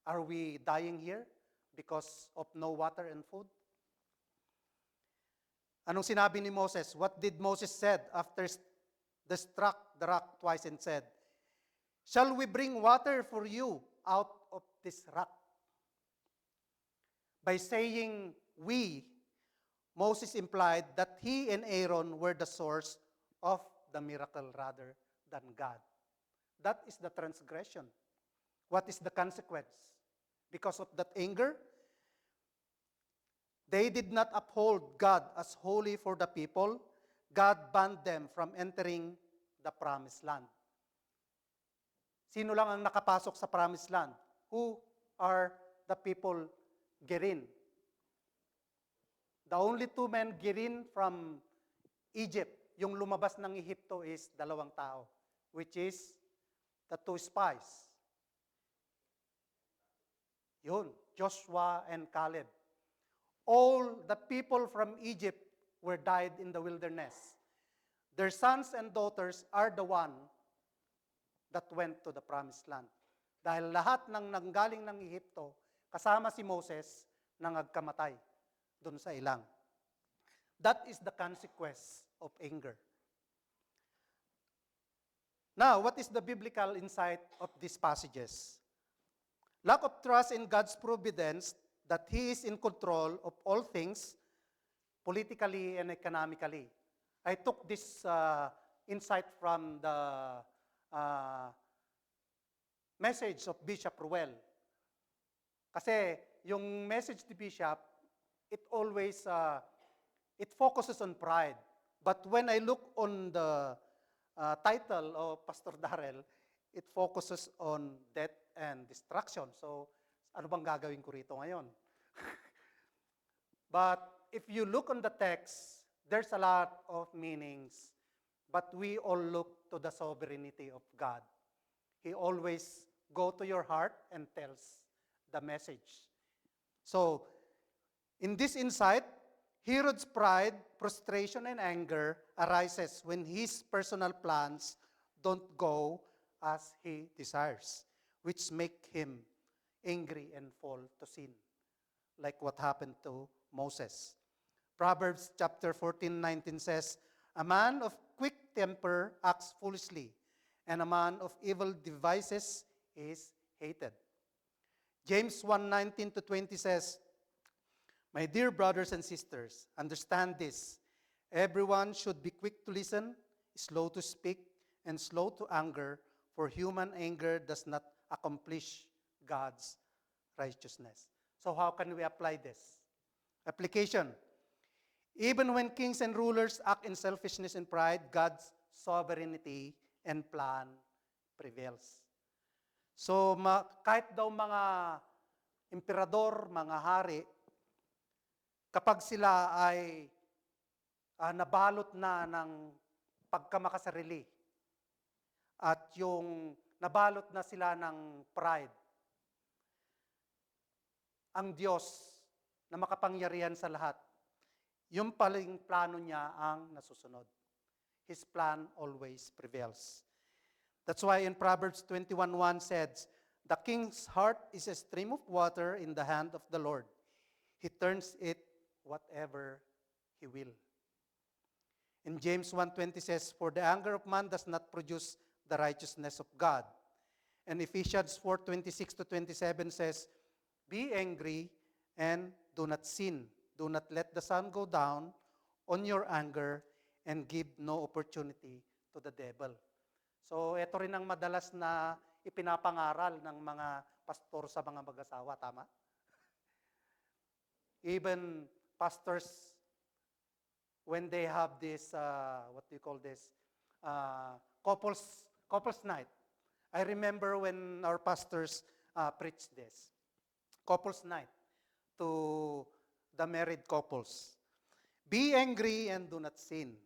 are we dying here because of no water and food? Anong sinabi ni Moses? What did Moses said after they struck the rock twice and said, shall we bring water for you out of this rock? By saying we, Moses implied that he and Aaron were the source of the miracle rather than God. That is the transgression. What is the consequence? Because of that anger, they did not uphold God as holy for the people. God banned them from entering the promised land. Sino lang ang nakapasok sa promised land? Who are the people Gerin? The only two men Gerin from Egypt, yung lumabas ng Ehipto is 2 tao, which is the 2 spies. Yun, Joshua and Caleb. All the people from Egypt were died in the wilderness. Their sons and daughters are the one that went to the promised land. Dahil lahat ng nanggaling ng Ehipto, kasama si Moses, nangagkamatay doon sa ilang. That is the consequence of anger. Now, what is the biblical insight of these passages? Lack of trust in God's providence, that He is in control of all things, politically and economically. I took this insight from the message of Bishop Ruel. Kasi yung message ni Bishop, it always, it focuses on pride. But when I look on the title of Pastor Darrell, it focuses on death and destruction. So, ano bang gagawin ko rito ngayon? But if you look on the text, there's a lot of meanings, but we all look to the sovereignty of God. He always go to your heart and tells the message. So, in this insight, Herod's pride, frustration, and anger arises when his personal plans don't go as he desires, which make him angry and fall to sin, like what happened to Moses. Proverbs chapter 14:19 says, a man of quick temper acts foolishly, and a man of evil devices is hated. James 1:19-20 says, my dear brothers and sisters, understand this. Everyone should be quick to listen, slow to speak, and slow to anger, for human anger does not accomplish God's righteousness. So how can we apply this? Application. Even when kings and rulers act in selfishness and pride, God's sovereignty and plan prevails. So kahit daw mga emperador, mga hari, kapag sila ay nabalot na ng pagkamakasarili at yung nabalot na sila ng pride, ang Diyos na makapangyarihan sa lahat, yung paling plano niya ang nasusunod. His plan always prevails. That's why in Proverbs 21:1 says, "The king's heart is a stream of water in the hand of the Lord. He turns it whatever he will." In James 1:20 says, "For the anger of man does not produce the righteousness of God." And Ephesians 4:26-27 says, "Be angry and do not sin. Do not let the sun go down on your anger and give no opportunity to the devil." So, ito rin ang madalas na ipinapangaral ng mga pastor sa mga mag-asawa, tama? Even pastors, when they have this, what do you call this, couples night. I remember when our pastors preached this, couples night to the married couples. Be angry and do not sin.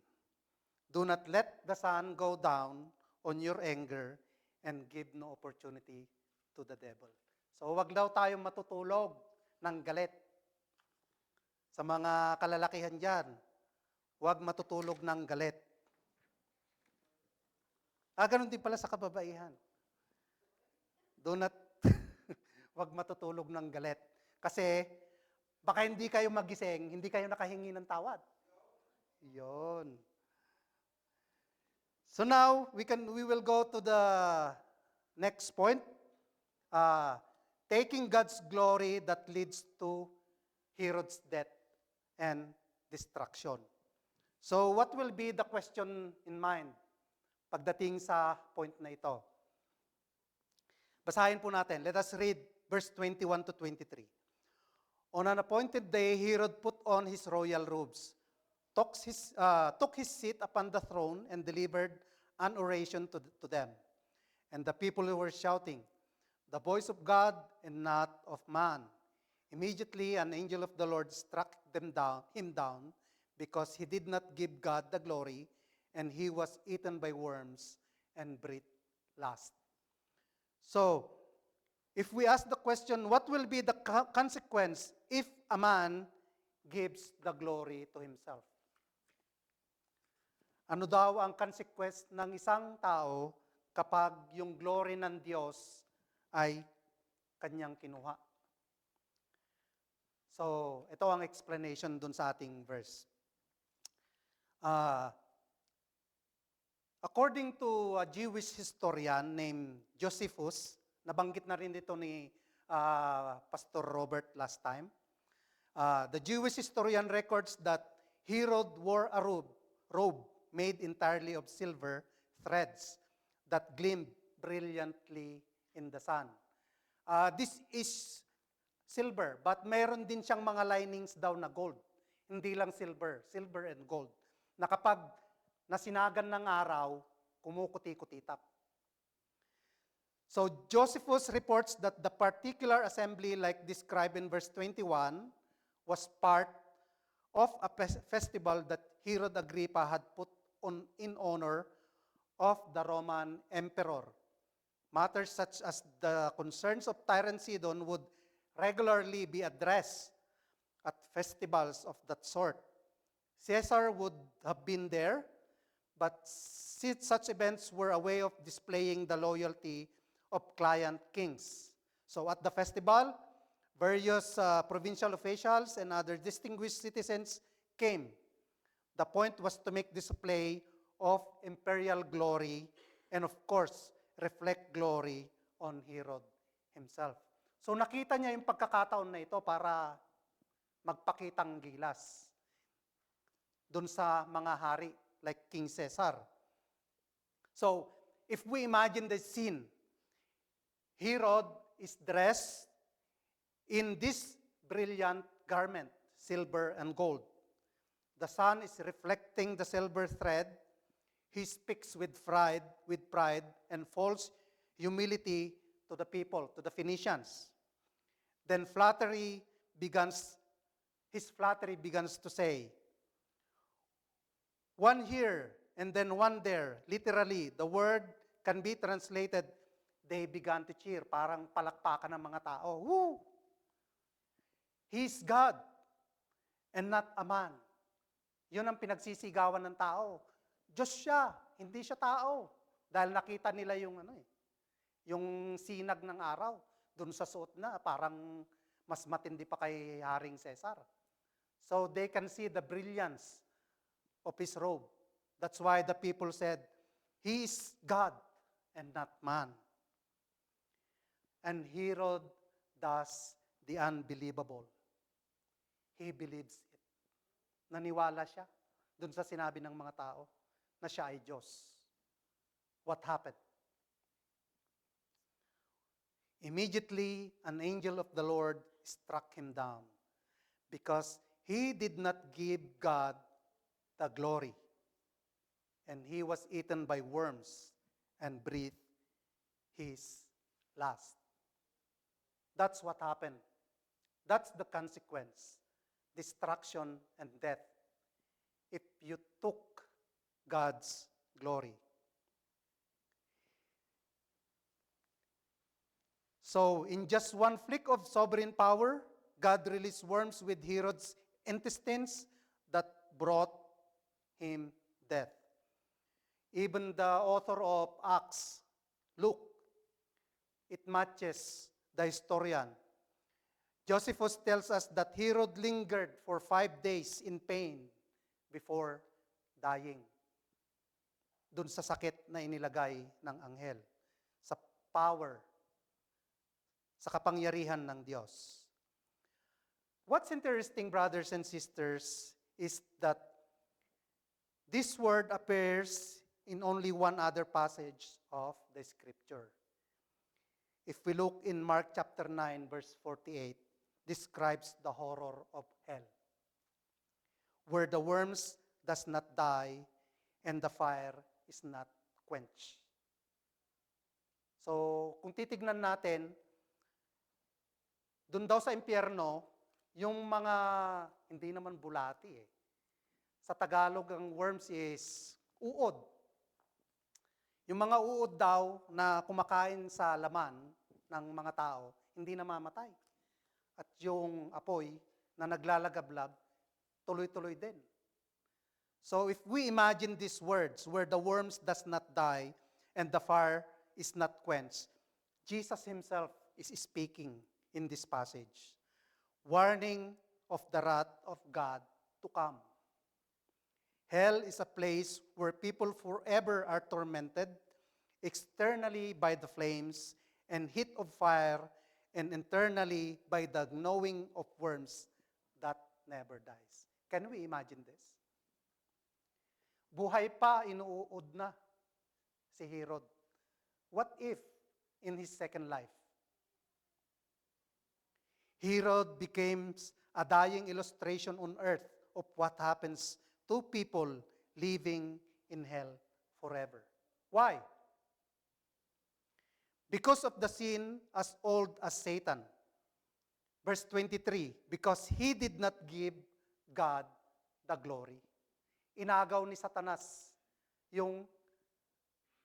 Do not let the sun go down on your anger and give no opportunity to the devil. So wag daw tayong matutulog ng galit. Sa mga kalalakihan dyan, wag matutulog ng galit. Ganun din pala sa kababaihan. Do not, wag matutulog ng galit. Kasi baka hindi kayo magising, hindi kayo nakahingi ng tawad. Yun. So now, we will go to the next point. Taking God's glory that leads to Herod's death and destruction. So what will be the question in mind pagdating sa point na ito? Basahin po natin. Let us read verse 21-23. On an appointed day, Herod put on his royal robes, took his seat upon the throne, and delivered an oration to them. And the people were shouting, "The voice of God and not of man." Immediately an angel of the Lord struck him down, because he did not give God the glory, and he was eaten by worms and breathed last. So, if we ask the question, what will be the consequence if a man gives the glory to himself? Ano daw ang consequence ng isang tao kapag yung glory ng Diyos ay kanyang kinuha? So, ito ang explanation dun sa ating verse. According to a Jewish historian named Josephus, nabanggit na rin dito ni Pastor Robert last time, the Jewish historian records that Herod wore a robe made entirely of silver threads that gleamed brilliantly in the sun. This is silver, but meron din siyang mga linings daw na gold. Hindi lang silver and gold. Na kapag nasinagan ng araw, kumukuti-kutitap. So Josephus reports that the particular assembly, like described in verse 21, was part of a festival that Herod Agrippa had put on in honor of the Roman emperor. Matters such as the concerns of tyrant Sidon would regularly be addressed at festivals of that sort. Caesar would have been there, but such events were a way of displaying the loyalty of client kings. So at the festival, various provincial officials and other distinguished citizens came. The point was to make display of imperial glory and of course, reflect glory on Herod himself. So nakita niya yung pagkakataon na ito para magpakitang gilas dun sa mga hari like King Caesar. So, if we imagine the scene, Herod is dressed in this brilliant garment, silver and gold. The sun is reflecting the silver thread. He speaks with pride and false humility to the people, to the Phoenicians. Then his flattery begins to say, one here and then one there. Literally, the word can be translated, they began to cheer. Parang palakpakan ng mga tao. Woo! He's God and not a man. Yun ang pinagsisigawan ng tao. Diyos siya, hindi siya tao. Dahil nakita nila yung sinag ng araw. Doon sa suot na, parang mas matindi pa kay Haring Cesar. So they can see the brilliance of his robe. That's why the people said, he is God and not man. And Herod does the unbelievable. He believes it. Naniwala siya dun sa sinabi ng mga tao na siya ay Diyos. What happened? Immediately, an angel of the Lord struck him down because he did not give God the glory. And he was eaten by worms and breathed his last. That's what happened. That's the consequence. Destruction and death. If you took God's glory. So, in just one flick of sovereign power, God released worms with Herod's intestines that brought him death. Even the author of Acts, Luke, it matches the historian. Josephus tells us that Herod lingered for 5 days in pain before dying. Dun sa sakit na inilagay ng anghel. Sa power, sa kapangyarihan ng Diyos. What's interesting, brothers and sisters, is that this word appears in only one other passage of the Scripture. If we look in Mark chapter 9, verse 48, describes the horror of hell, where the worms does not die and the fire is not quenched. So, kung titignan natin, doon daw sa impyerno, yung mga, hindi naman bulati eh. Sa Tagalog, ang worms is uod. Yung mga uod daw na kumakain sa laman ng mga tao, hindi namamatay. At yung apoy na naglalagablab, tuloy-tuloy din. So if we imagine these words, where the worms does not die and the fire is not quenched, Jesus himself is speaking in this passage, warning of the wrath of God to come. Hell is a place where people forever are tormented, externally by the flames and heat of fire, and internally by the gnawing of worms that never dies. Can we imagine this? Buhay pa, inuud na si Herod. What if in his second life? Herod becomes a dying illustration on earth of what happens to people living in hell forever. Why? Because of the sin as old as Satan. Verse 23, because he did not give God the glory. Inagaw ni Satanas yung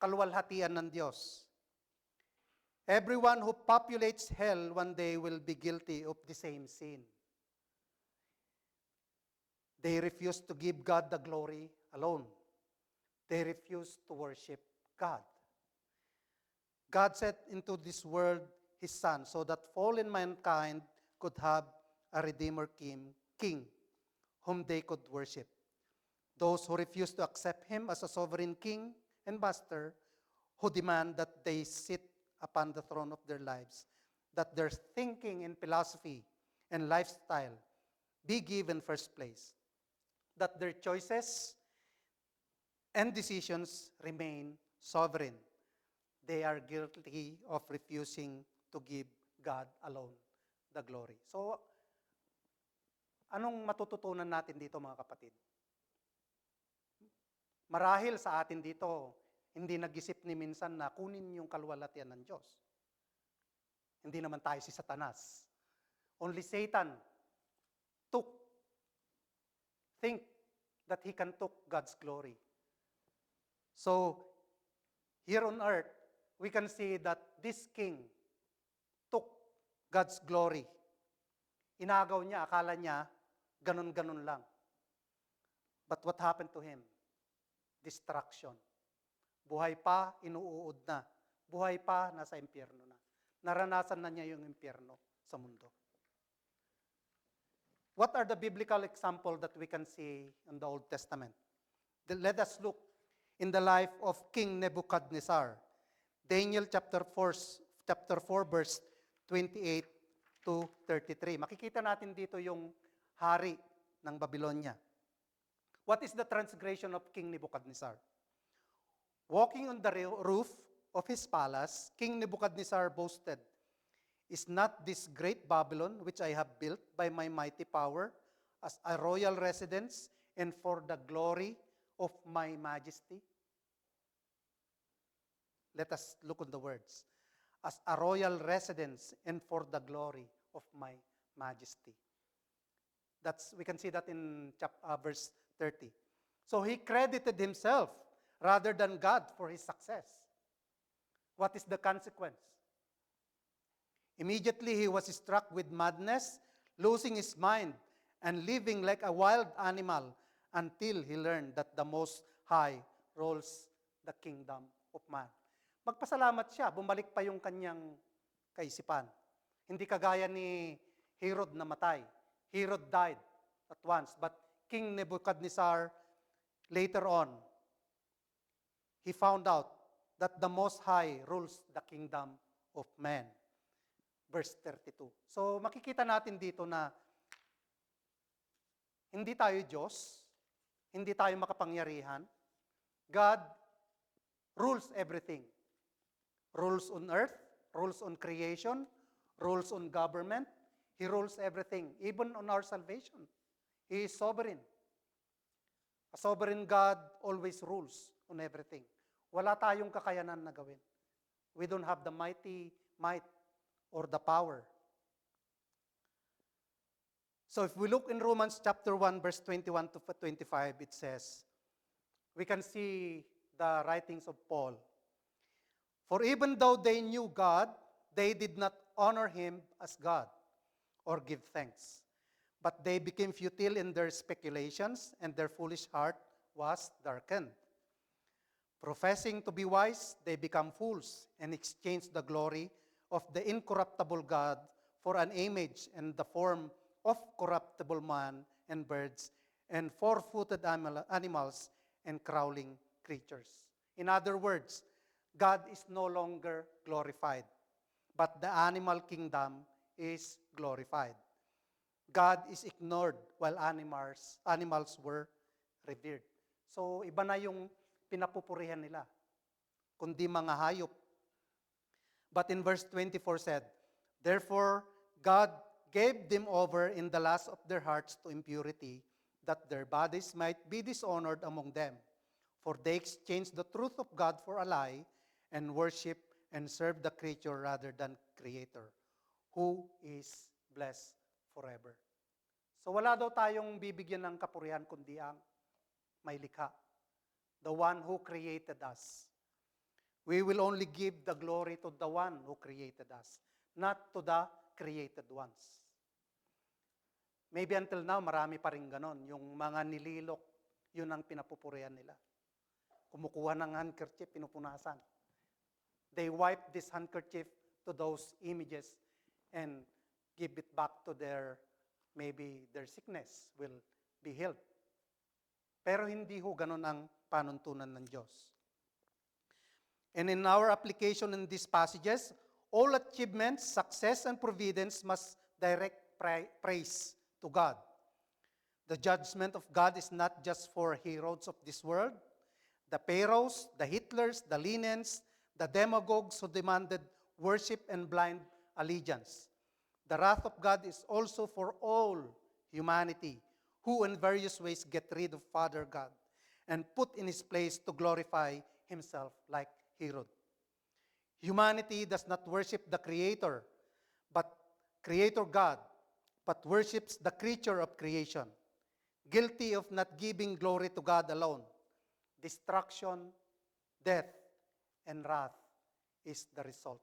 kaluwalhatian ng Diyos. Everyone who populates hell one day will be guilty of the same sin. They refuse to give God the glory alone. They refuse to worship God. God sent into this world His Son so that fallen mankind could have a Redeemer King whom they could worship. Those who refuse to accept Him as a sovereign King and Master, who demand that they sit upon the throne of their lives, that their thinking and philosophy and lifestyle be given first place, that their choices and decisions remain sovereign. They are guilty of refusing to give God alone the glory. So, anong matututunan natin dito mga kapatid? Marahil sa atin dito, hindi nag-isip ni minsan na kunin yung kaluwalhatian ng Diyos. Hindi naman tayo si Satanas. Only Satan think that he can took God's glory. So, here on earth, we can see that this king took God's glory. Inagaw niya, akala niya, ganun-ganun lang. But what happened to him? Destruction. Buhay pa, inuuod na. Buhay pa, nasa impyerno na. Naranasan na niya yung impyerno sa mundo. What are the biblical examples that we can see in the Old Testament? Let us look in the life of King Nebuchadnezzar. Daniel chapter 4 verse 28 to 33. Makikita natin dito yung hari ng Babylonia. What is the transgression of King Nebuchadnezzar? Walking on the roof of his palace, King Nebuchadnezzar boasted, "Is not this great Babylon, which I have built by my mighty power, as a royal residence and for the glory of my majesty?" Let us look on the words. As a royal residence and for the glory of my majesty. We can see that in verse 30. So he credited himself rather than God for his success. What is the consequence? Immediately he was struck with madness, losing his mind, and living like a wild animal until he learned that the Most High rules the kingdom of man. Magpasalamat siya, bumalik pa yung kanyang kaisipan. Hindi kagaya ni Herod na matay. Herod died at once, but King Nebuchadnezzar, later on, he found out that the Most High rules the kingdom of man. Verse 32. So makikita natin dito na hindi tayo Diyos, hindi tayo makapangyarihan. God rules everything. Rules on earth, rules on creation, rules on government. He rules everything, even on our salvation. He is sovereign. A sovereign God always rules on everything. Wala tayong kakayanan na gawin. We don't have the might or the power. So if we look in Romans chapter 1, verse 21 to 25, it says, we can see the writings of Paul. For even though they knew God, they did not honor him as God or give thanks. But they became futile in their speculations, and their foolish heart was darkened. Professing to be wise, they become fools and exchanged the glory of the incorruptible God for an image and the form of corruptible man and birds and four-footed animals and crawling creatures. In other words, God is no longer glorified, but the animal kingdom is glorified. God is ignored while animals were revered. So iba na yung pinapupurihan nila, kundi mga hayop. But in verse 24 said, therefore God gave them over in the lust of their hearts to impurity, that their bodies might be dishonored among them. For they exchanged the truth of God for a lie, and worship and serve the creature rather than Creator, who is blessed forever. So wala daw tayong bibigyan ng kapurihan kundi ang may likha, the one who created us. We will only give the glory to the one who created us, not to the created ones. Maybe until now, marami pa rin ganon. Yung mga nililok, yun ang pinapupurihan nila. Kumukuha ng handkerchief, pinupunasan. They wipe this handkerchief to those images and give it back to maybe their sickness will be healed. Pero hindi ho ganon ang panuntunan ng Diyos. And in our application in these passages, all achievements, success, and providence must direct praise to God. The judgment of God is not just for heroes of this world, the Pharaohs, the Hitlers, the Lenins, the demagogues who demanded worship and blind allegiance. The wrath of God is also for all humanity who in various ways get rid of Father God and put in his place to glorify himself like Herod. Humanity does not worship the Creator, but Creator God, but worships the creature of creation, guilty of not giving glory to God alone. Destruction, death, and wrath is the result.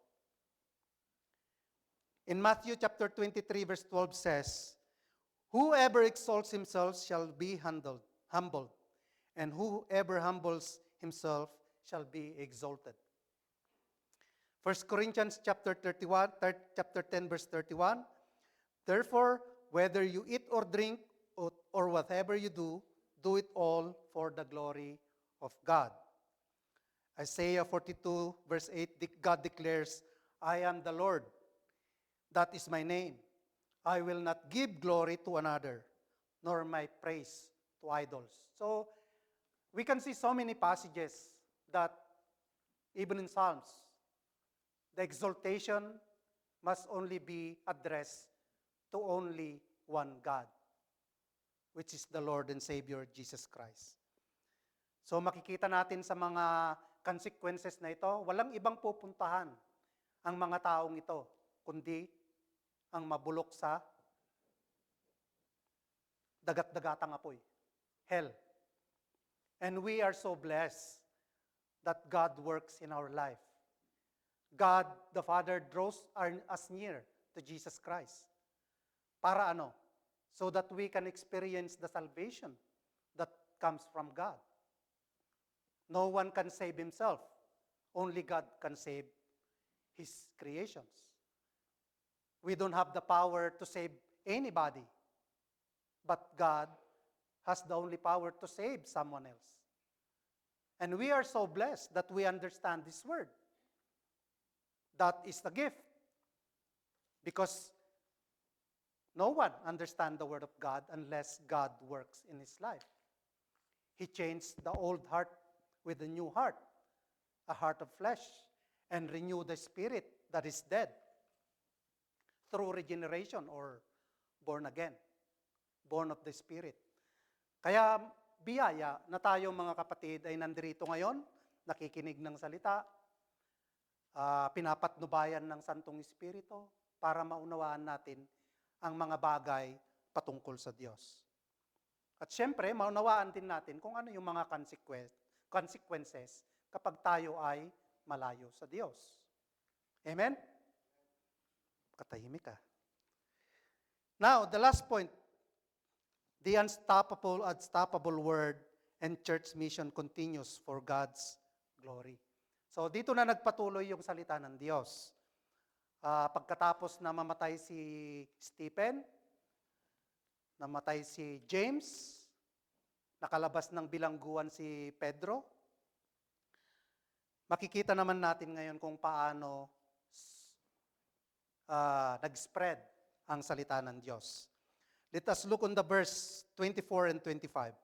In Matthew chapter 23, verse 12 says, whoever exalts himself shall be humbled, and whoever humbles himself shall be exalted. 1 Corinthians chapter 10, verse 31, therefore, whether you eat or drink or whatever you do, do it all for the glory of God. Isaiah 42, verse 8, God declares, I am the Lord. That is my name. I will not give glory to another, nor my praise to idols. So, we can see so many passages that even in Psalms, the exaltation must only be addressed to only one God, which is the Lord and Savior Jesus Christ. So makikita natin sa mga consequences na ito, walang ibang pupuntahan ang mga taong ito, kundi ang mabulok sa dagat-dagatang apoy, hell. And we are so blessed that God works in our life. God, the Father, draws us near to Jesus Christ. Para ano? So that we can experience the salvation that comes from God. No one can save himself. Only God can save His creations. We don't have the power to save anybody. But God has the only power to save someone else. And we are so blessed that we understand this word. That is the gift. Because no one understands the word of God unless God works in his life. He changed the old heart with a new heart, a heart of flesh, and renew the spirit that is dead through regeneration or born again, born of the Spirit. Kaya biyaya na tayo mga kapatid ay nandirito ngayon, nakikinig ng salita, pinapatnubayan ng Santong Espiritu para maunawaan natin ang mga bagay patungkol sa Diyos. At syempre, maunawaan din natin kung ano yung mga consequences kapag tayo ay malayo sa Diyos. Amen? Katahimik ka. Now, the last point, the unstoppable word and church mission continues for God's glory. So dito na nagpatuloy yung salita ng Diyos. Pagkatapos na mamatay si Stephen, namatay si James, nakalabas ng bilangguan si Pedro, makikita naman natin ngayon kung paano nag-spread ang salita ng Diyos. Let us look on the verse 24 and 25. It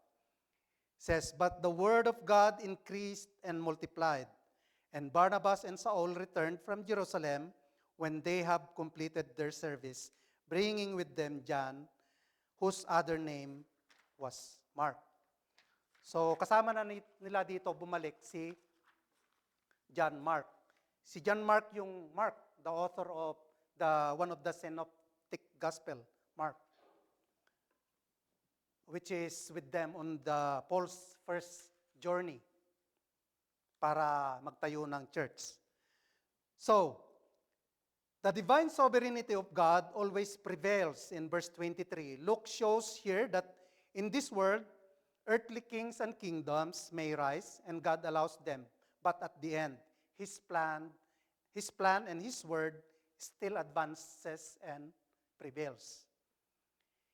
says, but the word of God increased and multiplied, and Barnabas and Saul returned from Jerusalem when they have completed their service, bringing with them John, whose other name was Mark. So kasama na nila dito bumalik si John Mark. Si John Mark yung Mark, the author of one of the synoptic gospel, Mark, which is with them on Paul's first journey para magtayo ng church. So, the divine sovereignty of God always prevails in verse 23. Luke shows here that in this world, earthly kings and kingdoms may rise and God allows them. But at the end, His plan and His word still advances and prevails.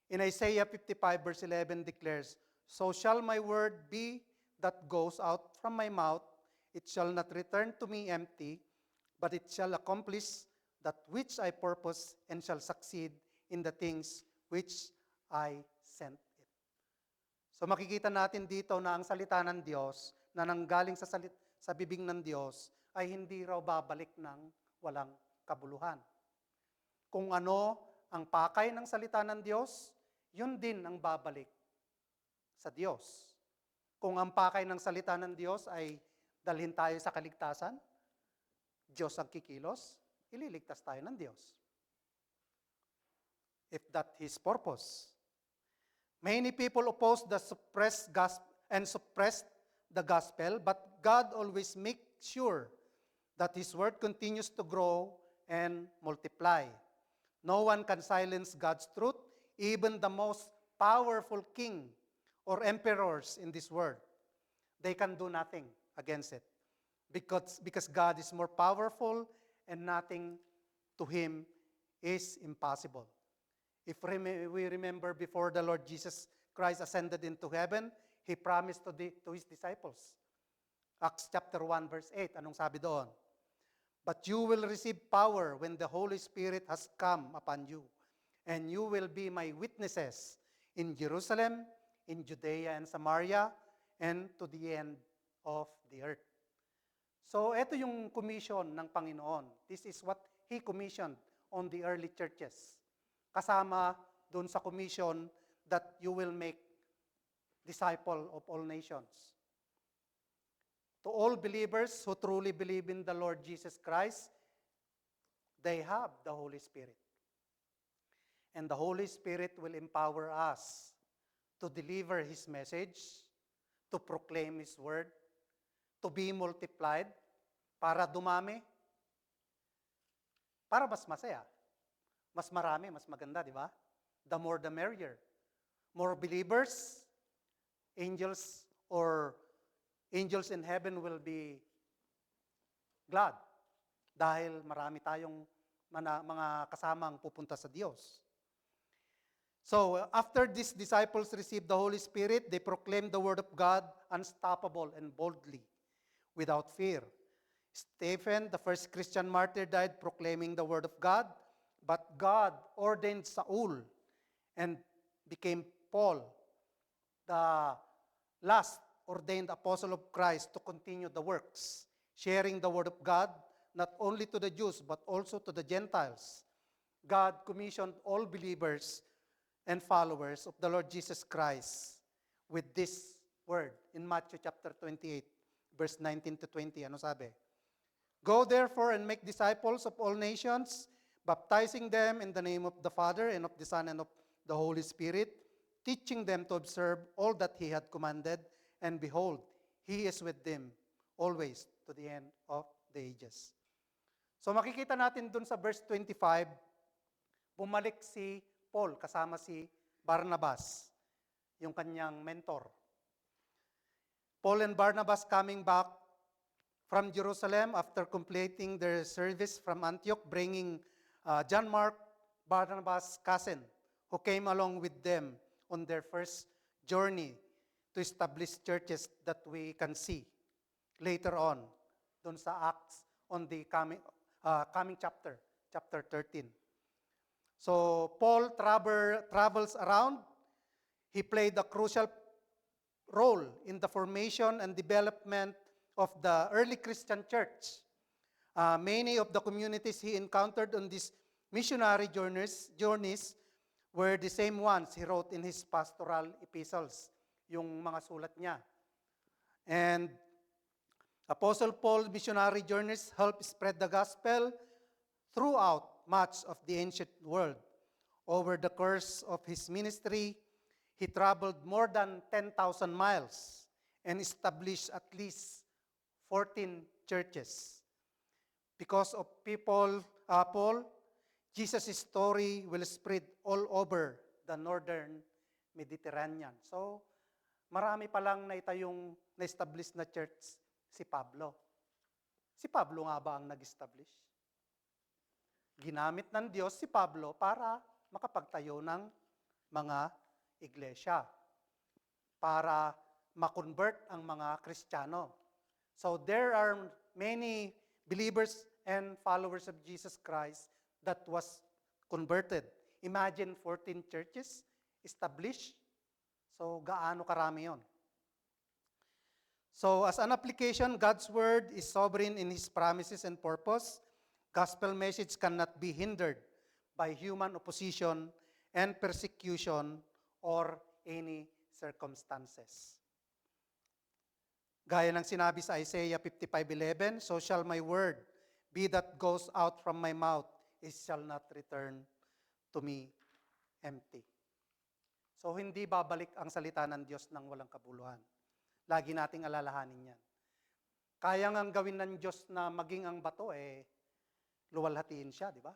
In Isaiah 55 verse 11 declares, so shall my word be that goes out from my mouth. It shall not return to me empty, but it shall accomplish that which I purpose and shall succeed in the things which I sent it. So makikita natin dito na ang salita ng Diyos na nanggaling sa bibig ng Diyos ay hindi raw babalik ng walang kabuluhan. Kung ano ang pakay ng salita ng Diyos, yun din ang babalik sa Diyos. kung ang pakay ng salita ng Diyos ay dalhin tayo sa kaligtasan, Diyos ang kikilos, ililigtas tayo ng Diyos. If that His purpose. Many people oppose the suppressed gospel and suppressed the gospel, but God always makes sure that His word continues to grow and multiply. No one can silence God's truth, even the most powerful king or emperors in this world. They can do nothing against it because God is more powerful and nothing to Him is impossible. If we remember before the Lord Jesus Christ ascended into heaven, He promised to His disciples. Acts chapter 1 verse 8, anong sabi doon? But you will receive power when the Holy Spirit has come upon you, and you will be my witnesses in Jerusalem, in Judea and Samaria, and to the end of the earth. So, ito yung commission ng Panginoon. This is what He commissioned on the early churches. Kasama doon sa commission that you will make disciple of all nations. To all believers who truly believe in the Lord Jesus Christ, they have the Holy Spirit. And the Holy Spirit will empower us to deliver His message, to proclaim His word, to be multiplied, para dumami, para mas masaya. Mas marami, mas maganda, di ba? The more the merrier. More believers, angels in heaven will be glad dahil marami tayong mga kasamang pupunta sa Diyos. So, after these disciples received the Holy Spirit, they proclaimed the Word of God unstoppable and boldly, without fear. Stephen, the first Christian martyr, died proclaiming the Word of God, but God ordained Saul and became Paul, the last ordained apostle of Christ, to continue the works, sharing the word of God, not only to the Jews, but also to the Gentiles. God commissioned all believers and followers of the Lord Jesus Christ with this word in Matthew chapter 28, verse 19 to 20. Ano sabi? Go therefore and make disciples of all nations, baptizing them in the name of the Father and of the Son and of the Holy Spirit, teaching them to observe all that He had commanded, and behold, He is with them always to the end of the ages. So makikita natin dun sa verse 25, bumalik si Paul kasama si Barnabas, yung kanyang mentor. Paul and Barnabas coming back from Jerusalem after completing their service from Antioch, bringing John Mark, Barnabas' cousin, who came along with them on their first journey to establish churches that we can see later on, dun sa Acts, on the coming chapter 13. So Paul travels around. He played a crucial role in the formation and development of the early Christian church. Many of the communities he encountered on these missionary journeys were the same ones he wrote in his pastoral epistles, yung mga sulat niya. And Apostle Paul's missionary journeys helped spread the gospel throughout much of the ancient world. Over the course of his ministry, he traveled more than 10,000 miles and established at least 14 churches. Because of Paul, Jesus' story will spread all over the northern Mediterranean. So, marami pa lang na itayong na-establish na church si Pablo. Si Pablo nga ba ang nag-establish? Ginamit ng Diyos si Pablo para makapagtayo ng mga iglesia, para ma-convert ang mga Kristiyano. So there are many believers and followers of Jesus Christ that was converted. Imagine 14 churches established. So gaano karami yon? So as an application, God's word is sovereign in His promises and purpose. Gospel message cannot be hindered by human opposition and persecution or any circumstances. Gaya ng sinabi sa Isaiah 55:11, so shall my word be that goes out from my mouth, it shall not return to me empty. So hindi babalik ang salita ng Diyos ng walang kabuluhan. Lagi nating alalahanin yan. Kaya ngang gawin ng Diyos na maging ang bato, luwalhatiin siya, di ba?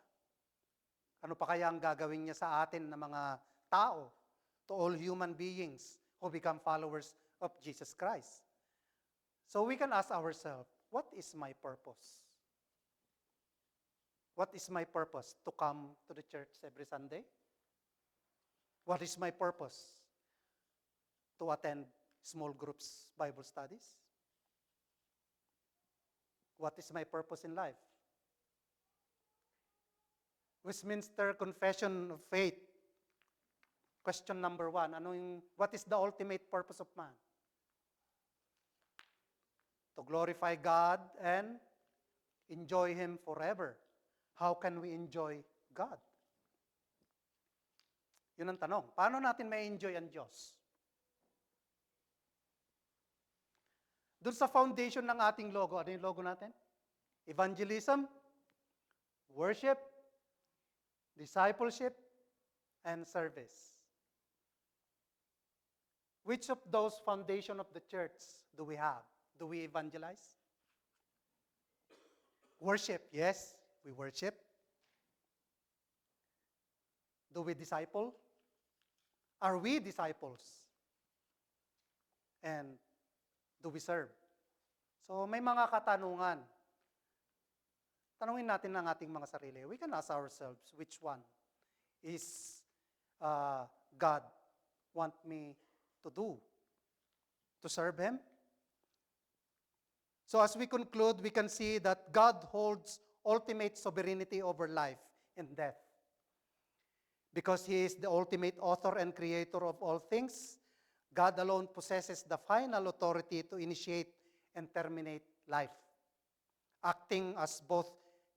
Ano pa kaya ang gagawin niya sa atin na mga tao, to all human beings who become followers of Jesus Christ? So we can ask ourselves, what is my purpose? What is my purpose? To come to the church every Sunday? What is my purpose? To attend small groups Bible studies? What is my purpose in life? Westminster Confession of Faith. Question number 1, what is the ultimate purpose of man? To glorify God and enjoy Him forever. How can we enjoy God? Yun ang tanong. Paano natin may enjoy ang Diyos? Doon sa foundation ng ating logo, ano yung logo natin? Evangelism, worship, discipleship, and service. Which of those foundation of the church do we have? Do we evangelize? Worship, yes, we worship. Do we disciple? Are we disciples? And do we serve? So may mga katanungan. Tanungin natin ang ating mga sarili. We can ask ourselves, which one is God want me to do? To serve Him? So as we conclude, we can see that God holds ultimate sovereignty over life and death. Because He is the ultimate author and creator of all things, God alone possesses the final authority to initiate and terminate life, acting as both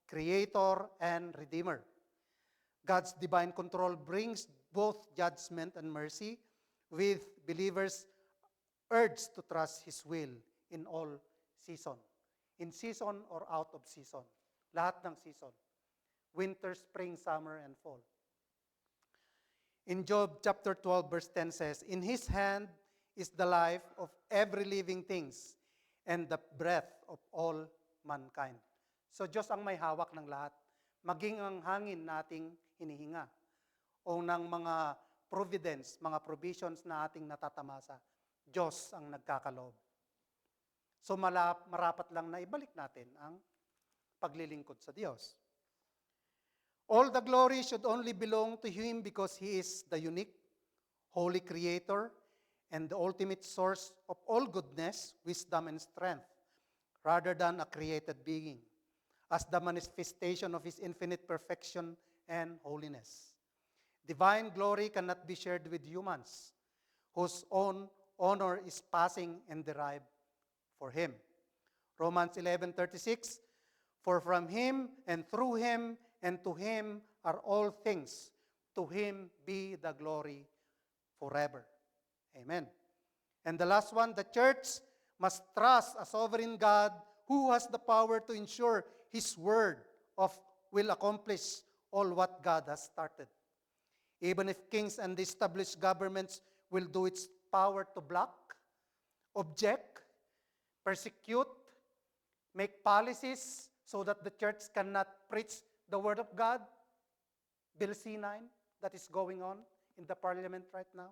creator and redeemer. God's divine control brings both judgment and mercy, with believers urged to trust His will in all season. In season or out of season. Lahat ng season. Winter, spring, summer, and fall. In Job chapter 12, verse 10 says, in His hand is the life of every living things and the breath of all mankind. So Diyos ang may hawak ng lahat. Maging ang hangin nating hinihinga o ng mga providence, mga provisions na ating natatamasa. Diyos ang nagkakaloob. So marapat lang na ibalik natin ang paglilingkod sa Diyos. All the glory should only belong to Him because He is the unique, holy Creator and the ultimate source of all goodness, wisdom, and strength, rather than a created being, as the manifestation of His infinite perfection and holiness. Divine glory cannot be shared with humans, whose own honor is passing and derived for Him. Romans 11:36, for from Him and through Him and to Him are all things. To Him be the glory forever. Amen. And the last one, the church must trust a sovereign God who has the power to ensure His word will accomplish all what God has started. Even if kings and established governments will do its power to block, object, persecute, make policies so that the church cannot preach the Word of God, Bill C-9, that is going on in the parliament right now.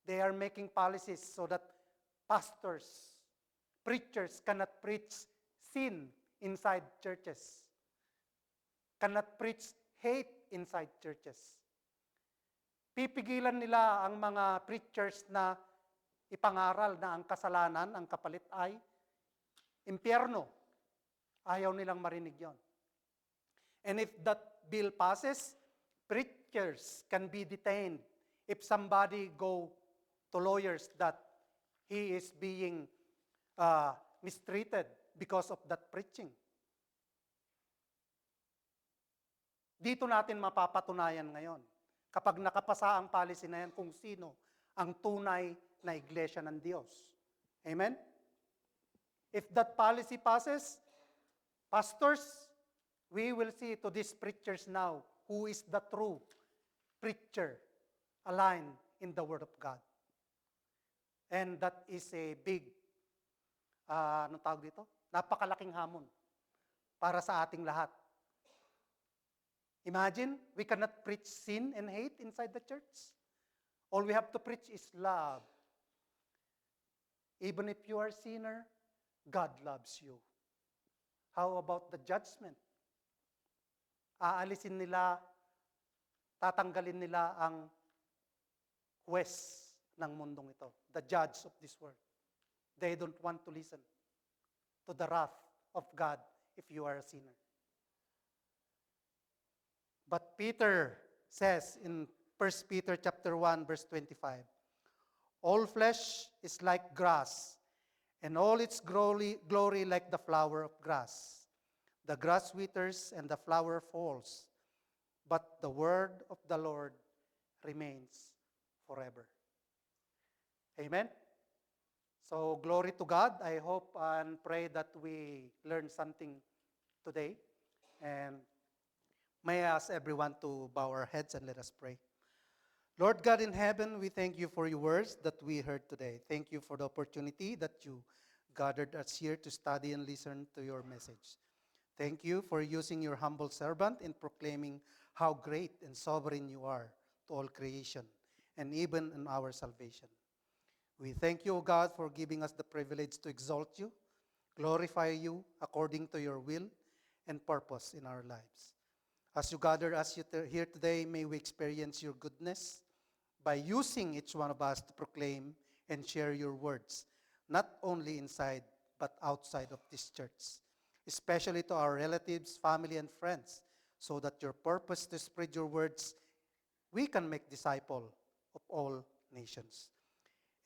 They are making policies so that pastors, preachers cannot preach sin inside churches, cannot preach hate inside churches. Pipigilan nila ang mga preachers na ipangaral na ang kasalanan, ang kapalit ay impyerno. Ayaw nilang marinig yon. And if that bill passes, preachers can be detained if somebody go to lawyers that he is being mistreated because of that preaching. Dito natin mapapatunayan ngayon, kapag nakapasa ang policy na yan, kung sino ang tunay na iglesia ng Diyos. Amen? If that policy passes, pastors, we will see to these preachers now who is the true preacher aligned in the Word of God. And that is a big, anong tawag dito? Napakalaking hamon para sa ating lahat. Imagine, we cannot preach sin and hate inside the church. All we have to preach is love. Even if you are a sinner, God loves you. How about the judgment? Aalisin nila, tatanggalin nila ang huwes ng mundong ito, the judge of this world. They don't want to listen to the wrath of God if you are a sinner. But Peter says in 1 Peter chapter 1, verse 25, all flesh is like grass, and all its glory like the flower of grass. The grass withers and the flower falls, but the word of the Lord remains forever. Amen? So, glory to God. I hope and pray that we learn something today. And may I ask everyone to bow our heads and let us pray. Lord God in heaven, we thank you for your words that we heard today. Thank you for the opportunity that you gathered us here to study and listen to your message. Thank you for using your humble servant in proclaiming how great and sovereign you are to all creation and even in our salvation. We thank you, O God, for giving us the privilege to exalt you, glorify you according to your will and purpose in our lives. As you gather us here today, may we experience your goodness by using each one of us to proclaim and share your words, not only inside but outside of this church, especially to our relatives, family, and friends, so that your purpose to spread your words, we can make disciples of all nations.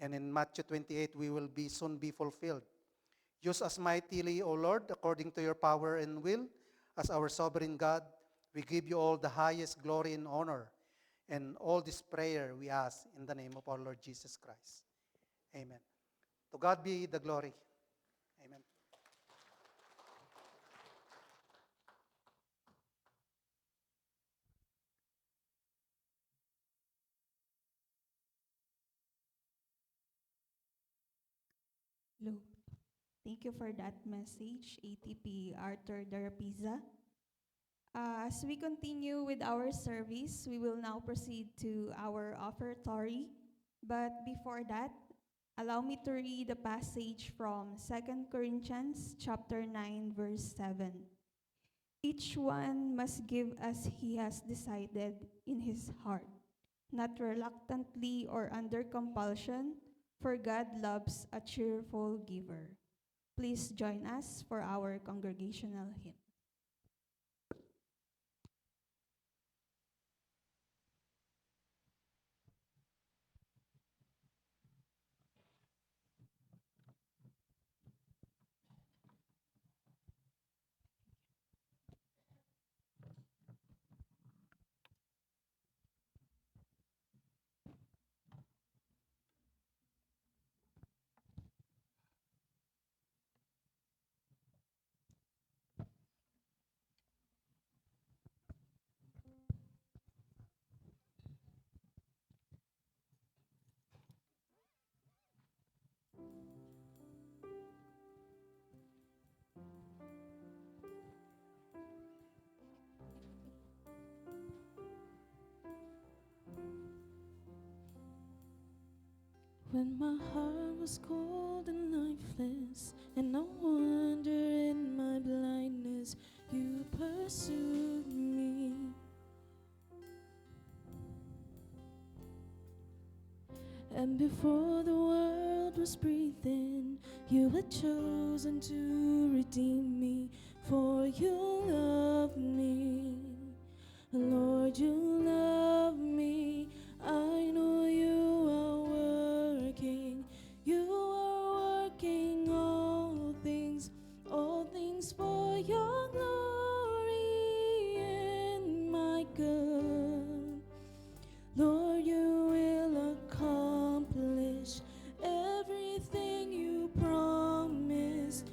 And in Matthew 28, we will soon be fulfilled. Use us mightily, O Lord, according to your power and will, as our sovereign God. We give you all the highest glory and honor. And all this prayer we ask in the name of our Lord Jesus Christ. Amen. To God be the glory. Amen. Hello. Thank you for that message, ATP Arthur Darapiza. As we continue with our service, we will now proceed to our offertory. But before that, allow me to read a passage from 2 Corinthians chapter 9, verse 7. Each one must give as he has decided in his heart, not reluctantly or under compulsion, for God loves a cheerful giver. Please join us for our congregational hymn. When my heart was cold and lifeless, and no wonder in my blindness you pursued me. And before the world was breathing, you had chosen to redeem me, for you love me. Lord, you love me. I know you are working. You are working all things for your glory and my good. Lord, you will accomplish everything you promised.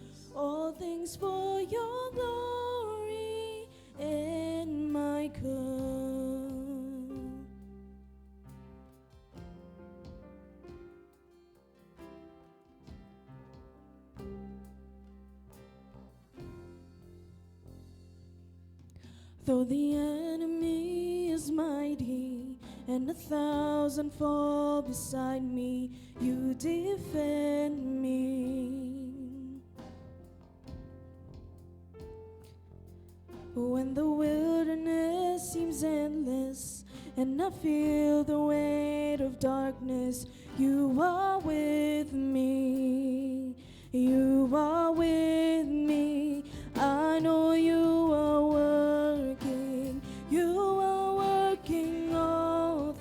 Though the enemy is mighty and 1,000 fall beside me, you defend me. When the wilderness seems endless and I feel the weight of darkness, you are with me. You are with me. I know you are working. You are working all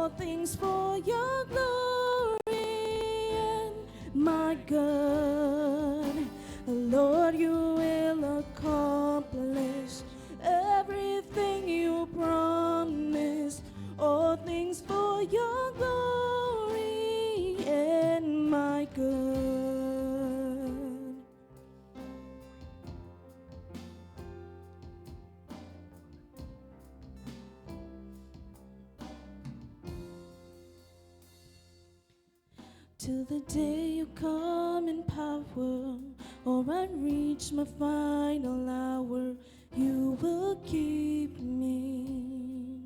things for your glory. And my God, Lord, you will accomplish everything you promised. All things for your glory. And my God. Till the day you come in power, or I reach my final hour, you will keep me.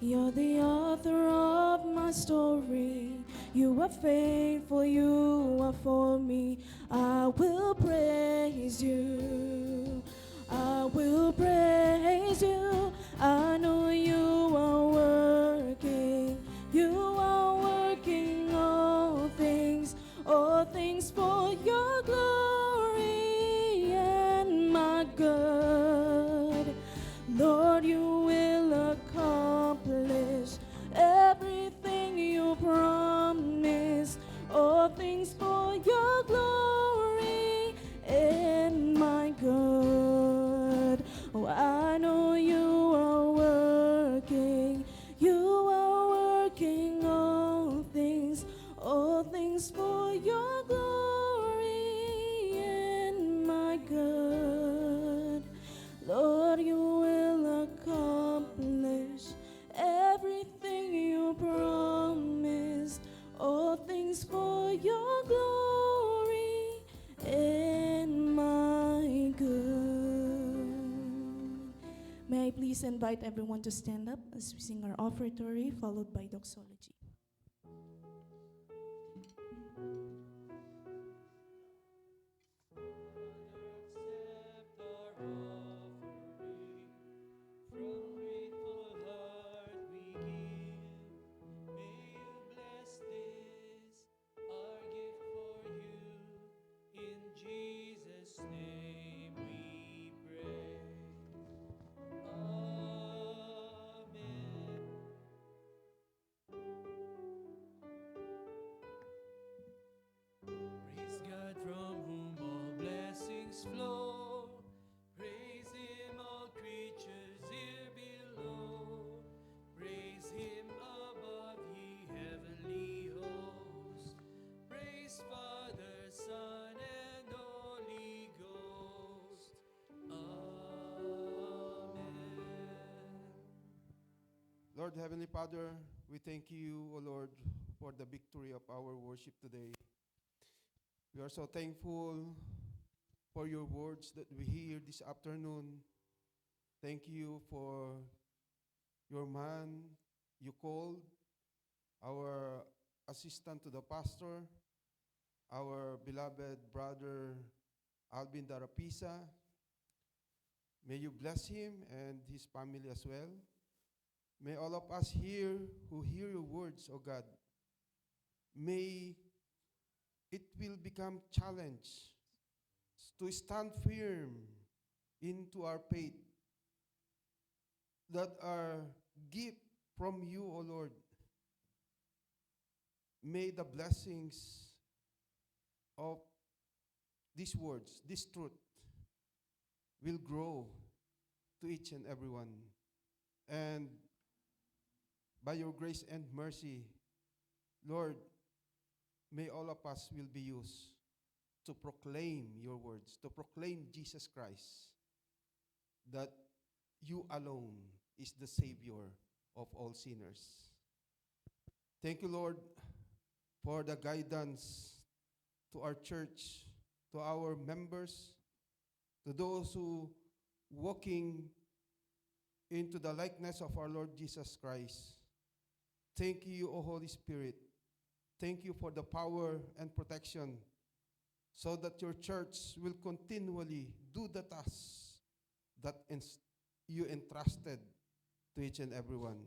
You're the author of my story. You are faithful, you are for me. I will praise you. I will praise you. I know you are working. You are working all things for your glory. And my God, Lord, you will accomplish everything you promised. All things for your glory. And my God, oh, I know you are working. You are working all things for your glory. And my God, Lord, you will accomplish everything you promised. All things for your glory. And my God. May I please invite everyone to stand up as we sing our offertory, followed by doxology. Praise God from whom all blessings flow. Praise Him, all creatures here below. Praise Him above, ye heavenly hosts. Praise Father, Son, and Holy Ghost. Amen. Lord Heavenly Father, we thank you, O Lord, for the victory of our worship today. We are so thankful for your words that we hear this afternoon. Thank you for your man you called, our assistant to the pastor, our beloved brother Alvin Darapisa. May you bless him and his family as well. May all of us here who hear your words, O God, may it will become challenge to stand firm into our faith that are gift from you, O Lord. May the blessings of these words, this truth, will grow to each and everyone. And by your grace and mercy, Lord, may all of us will be used to proclaim your words, to proclaim Jesus Christ, that you alone is the Savior of all sinners. Thank you, Lord, for the guidance to our church to our members, to those who walking into the likeness of our Lord Jesus Christ. Thank you, O Holy Spirit. Thank you for the power and protection so that your church will continually do the tasks that you entrusted to each and every one.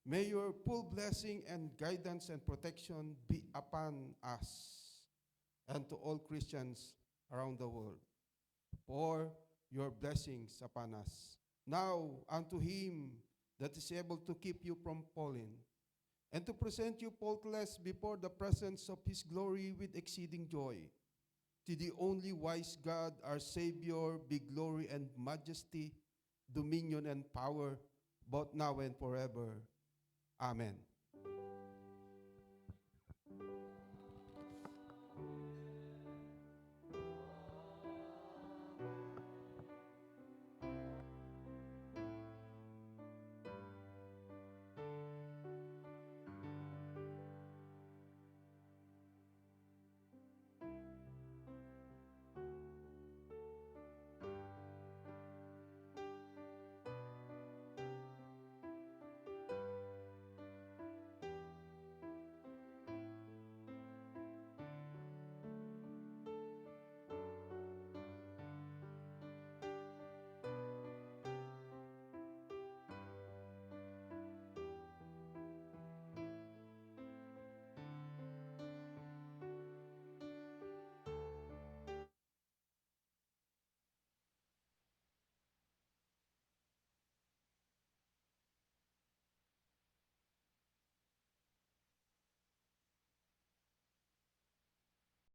May your full blessing and guidance and protection be upon us and to all Christians around the world. Pour your blessings upon us. Now unto him that is able to keep you from falling, and to present you faultless before the presence of his glory with exceeding joy. To the only wise God, our Savior, be glory and majesty, dominion and power, both now and forever. Amen.